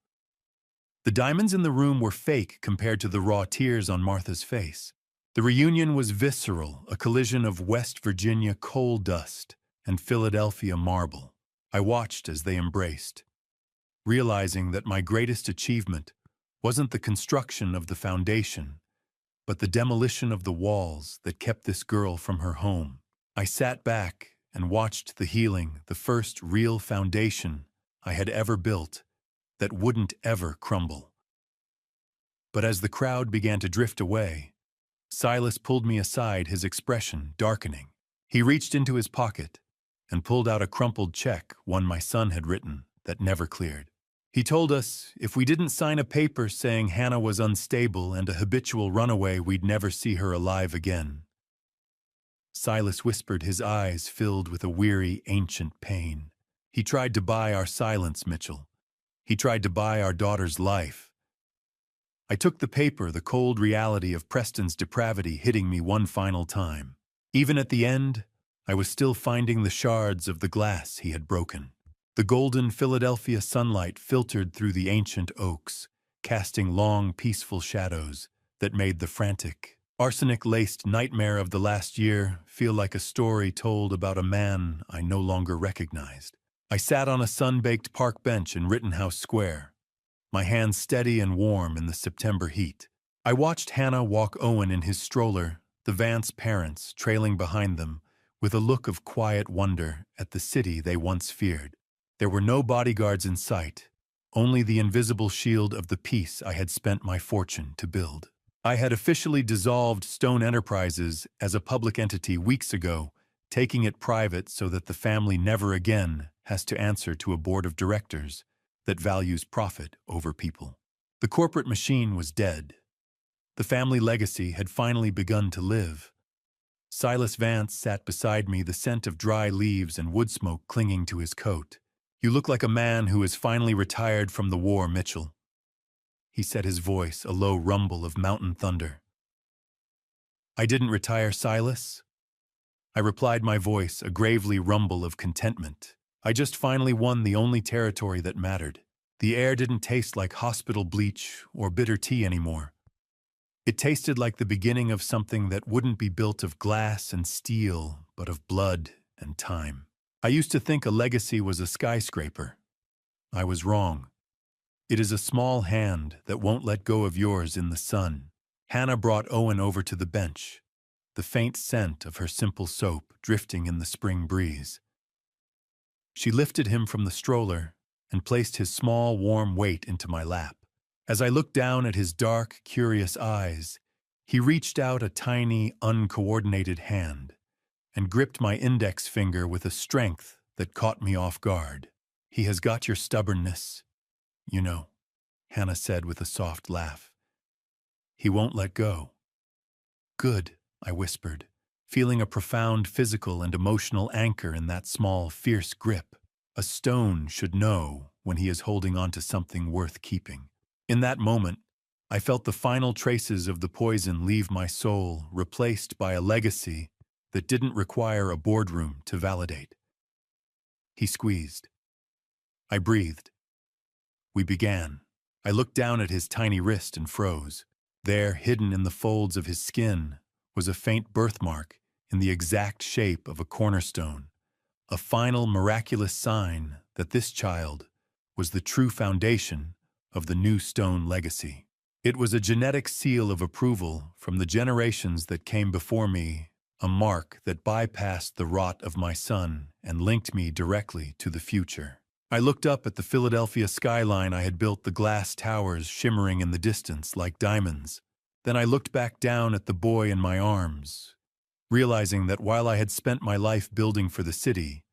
The diamonds in the room were fake compared to the raw tears on Martha's face. The reunion was visceral, a collision of West Virginia coal dust and Philadelphia marble. I watched as they embraced, realizing that my greatest achievement wasn't the construction of the foundation, but the demolition of the walls that kept this girl from her home. I sat back and watched the healing, the first real foundation I had ever built that wouldn't ever crumble. But as the crowd began to drift away, Silas pulled me aside, his expression darkening. He reached into his pocket and pulled out a crumpled check, one my son had written, that never cleared. He told us if we didn't sign a paper saying Hannah was unstable and a habitual runaway, we'd never see her alive again. Silas whispered, his eyes filled with a weary, ancient pain. He tried to buy our silence, Mitchell. He tried to buy our daughter's life. I took the paper, the cold reality of Preston's depravity hitting me one final time. Even at the end, I was still finding the shards of the glass he had broken. The golden Philadelphia sunlight filtered through the ancient oaks, casting long, peaceful shadows that made the frantic, arsenic-laced nightmare of the last year feel like a story told about a man I no longer recognized. I sat on a sun-baked park bench in Rittenhouse Square, my hands steady and warm in the September heat. I watched Hannah walk Owen in his stroller, the Vance parents trailing behind them, with a look of quiet wonder at the city they once feared. There were no bodyguards in sight, only the invisible shield of the peace I had spent my fortune to build. I had officially dissolved Stone Enterprises as a public entity weeks ago, taking it private so that the family never again has to answer to a board of directors that values profit over people. The corporate machine was dead. The family legacy had finally begun to live. Silas Vance sat beside me, the scent of dry leaves and wood smoke clinging to his coat. You look like a man who has finally retired from the war, Mitchell. He said, his voice a low rumble of mountain thunder. I didn't retire, Silas. I replied, my voice a gravely rumble of contentment. I just finally won the only territory that mattered. The air didn't taste like hospital bleach or bitter tea anymore. It tasted like the beginning of something that wouldn't be built of glass and steel, but of blood and time. I used to think a legacy was a skyscraper. I was wrong. It is a small hand that won't let go of yours in the sun. Hannah brought Owen over to the bench, the faint scent of her simple soap drifting in the spring breeze. She lifted him from the stroller and placed his small, warm weight into my lap. As I looked down at his dark, curious eyes, he reached out a tiny, uncoordinated hand and gripped my index finger with a strength that caught me off guard. He has got your stubbornness, you know, Hannah said with a soft laugh. He won't let go. Good, I whispered, feeling a profound physical and emotional anchor in that small, fierce grip. A stone should know when he is holding on to something worth keeping. In that moment, I felt the final traces of the poison leave my soul, replaced by a legacy that didn't require a boardroom to validate. He squeezed. I breathed. We began. I looked down at his tiny wrist and froze. There, hidden in the folds of his skin, was a faint birthmark in the exact shape of a cornerstone, a final miraculous sign that this child was the true foundation of the new Stone legacy. It was a genetic seal of approval from the generations that came before me, a mark that bypassed the rot of my son and linked me directly to the future. I looked up at the Philadelphia skyline I had built, the glass towers shimmering in the distance like diamonds. Then I looked back down at the boy in my arms, realizing that while I had spent my life building for the city,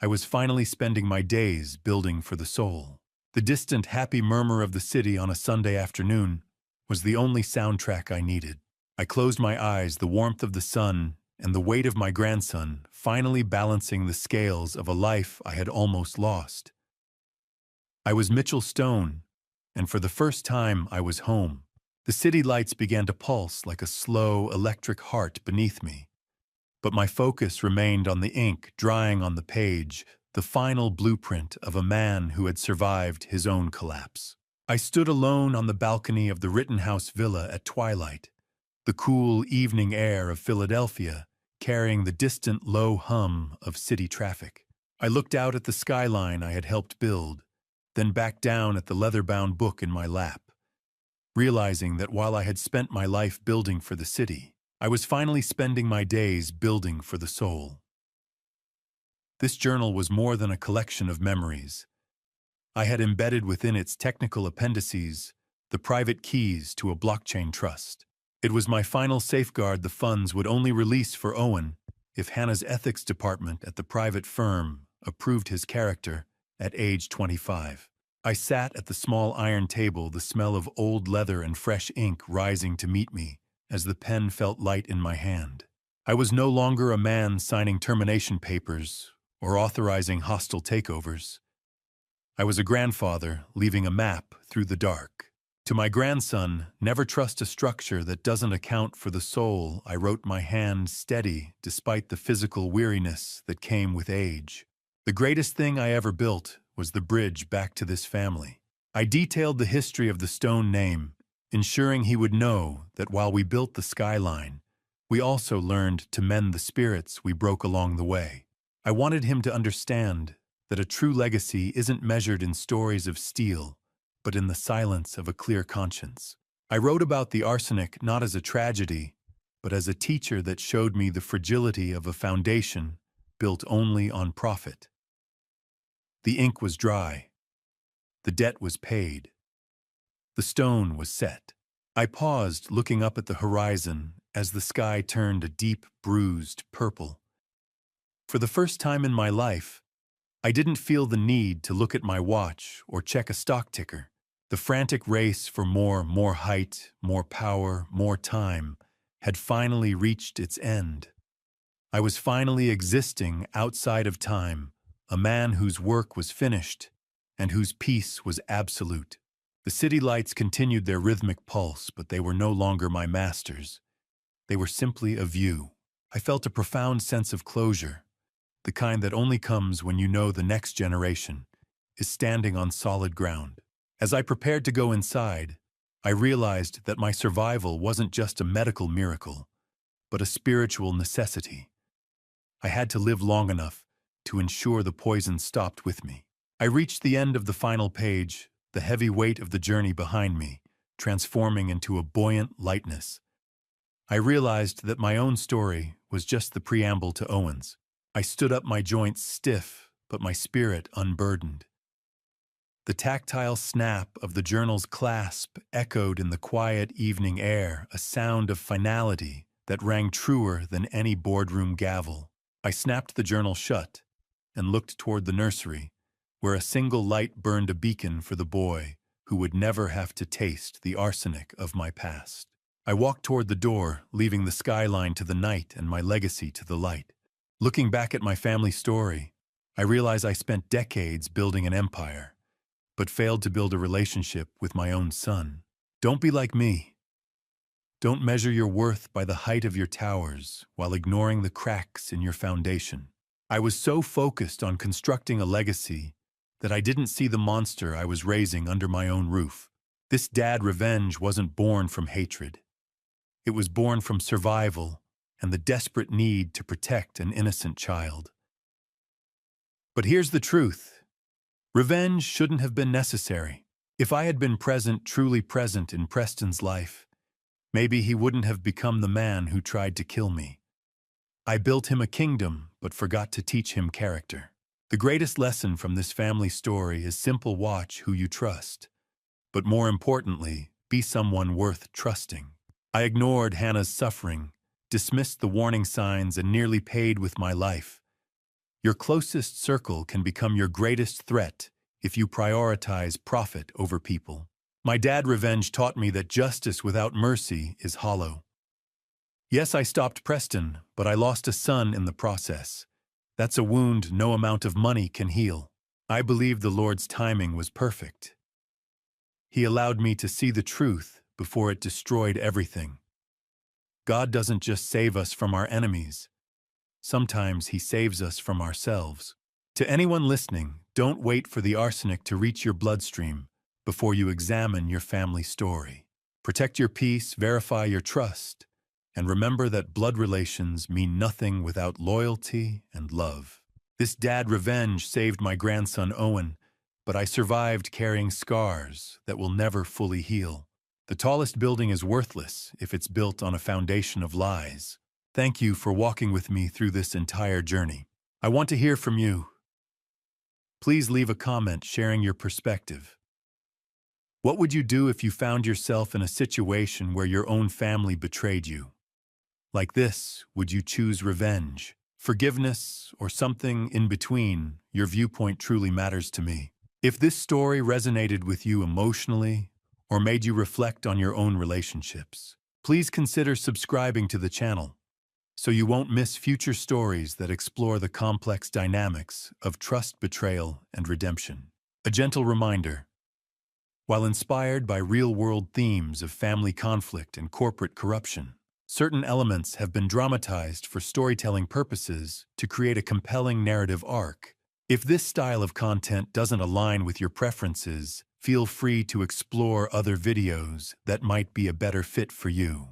I was finally spending my days building for the soul. The distant, happy murmur of the city on a Sunday afternoon was the only soundtrack I needed. I closed my eyes, the warmth of the sun and the weight of my grandson finally balancing the scales of a life I had almost lost. I was Mitchell Stone, and for the first time I was home. The city lights began to pulse like a slow, electric heart beneath me. But my focus remained on the ink drying on the page, the final blueprint of a man who had survived his own collapse. I stood alone on the balcony of the Rittenhouse Villa at twilight, the cool evening air of Philadelphia carrying the distant low hum of city traffic. I looked out at the skyline I had helped build, then back down at the leather-bound book in my lap, realizing that while I had spent my life building for the city, I was finally spending my days building for the soul. This journal was more than a collection of memories. I had embedded within its technical appendices the private keys to a blockchain trust. It was my final safeguard the funds would only release for Owen if Hannah's ethics department at the private firm approved his character at age 25. I sat at the small iron table, the smell of old leather and fresh ink rising to meet me as the pen felt light in my hand. I was no longer a man signing termination papers or authorizing hostile takeovers. I was a grandfather leaving a map through the dark. To my grandson, never trust a structure that doesn't account for the soul, I wrote, my hand steady despite the physical weariness that came with age. The greatest thing I ever built was the bridge back to this family. I detailed the history of the Stone name, ensuring he would know that while we built the skyline, we also learned to mend the spirits we broke along the way. I wanted him to understand that a true legacy isn't measured in stories of steel, but in the silence of a clear conscience. I wrote about the arsenic not as a tragedy, but as a teacher that showed me the fragility of a foundation built only on profit. The ink was dry. The debt was paid. The stone was set. I paused, looking up at the horizon as the sky turned a deep, bruised purple. For the first time in my life, I didn't feel the need to look at my watch or check a stock ticker. The frantic race for more height, more power, more time had finally reached its end. I was finally existing outside of time, a man whose work was finished and whose peace was absolute. The city lights continued their rhythmic pulse, but they were no longer my masters. They were simply a view. I felt a profound sense of closure, the kind that only comes when you know the next generation is standing on solid ground. As I prepared to go inside, I realized that my survival wasn't just a medical miracle, but a spiritual necessity. I had to live long enough to ensure the poison stopped with me. I reached the end of the final page, the heavy weight of the journey behind me, transforming into a buoyant lightness. I realized that my own story was just the preamble to Owen's. I stood up, my joints stiff, but my spirit unburdened. The tactile snap of the journal's clasp echoed in the quiet evening air, a sound of finality that rang truer than any boardroom gavel. I snapped the journal shut and looked toward the nursery, where a single light burned a beacon for the boy who would never have to taste the arsenic of my past. I walked toward the door, leaving the skyline to the night and my legacy to the light. Looking back at my family story, I realize I spent decades building an empire, but failed to build a relationship with my own son. Don't be like me. Don't measure your worth by the height of your towers while ignoring the cracks in your foundation. I was so focused on constructing a legacy that I didn't see the monster I was raising under my own roof. This dad revenge wasn't born from hatred. It was born from survival and the desperate need to protect an innocent child. But here's the truth. Revenge shouldn't have been necessary. If I had been present, truly present in Preston's life, maybe he wouldn't have become the man who tried to kill me. I built him a kingdom, but forgot to teach him character. The greatest lesson from this family story is simple: watch who you trust. But more importantly, be someone worth trusting. I ignored Hannah's suffering, dismissed the warning signs, and nearly paid with my life. Your closest circle can become your greatest threat if you prioritize profit over people. My dad revenge taught me that justice without mercy is hollow. Yes, I stopped Preston, but I lost a son in the process. That's a wound no amount of money can heal. I believe the Lord's timing was perfect. He allowed me to see the truth before it destroyed everything. God doesn't just save us from our enemies. Sometimes He saves us from ourselves. To anyone listening, don't wait for the arsenic to reach your bloodstream before you examine your family story. Protect your peace, verify your trust, and remember that blood relations mean nothing without loyalty and love. This dad revenge saved my grandson Owen, but I survived carrying scars that will never fully heal. The tallest building is worthless if it's built on a foundation of lies. Thank you for walking with me through this entire journey. I want to hear from you. Please leave a comment sharing your perspective. What would you do if you found yourself in a situation where your own family betrayed you? Like this, would you choose revenge, forgiveness, or something in between? Your viewpoint truly matters to me. If this story resonated with you emotionally or made you reflect on your own relationships, please consider subscribing to the channel so you won't miss future stories that explore the complex dynamics of trust, betrayal, and redemption. A gentle reminder: while inspired by real-world themes of family conflict and corporate corruption, certain elements have been dramatized for storytelling purposes to create a compelling narrative arc. If this style of content doesn't align with your preferences, feel free to explore other videos that might be a better fit for you.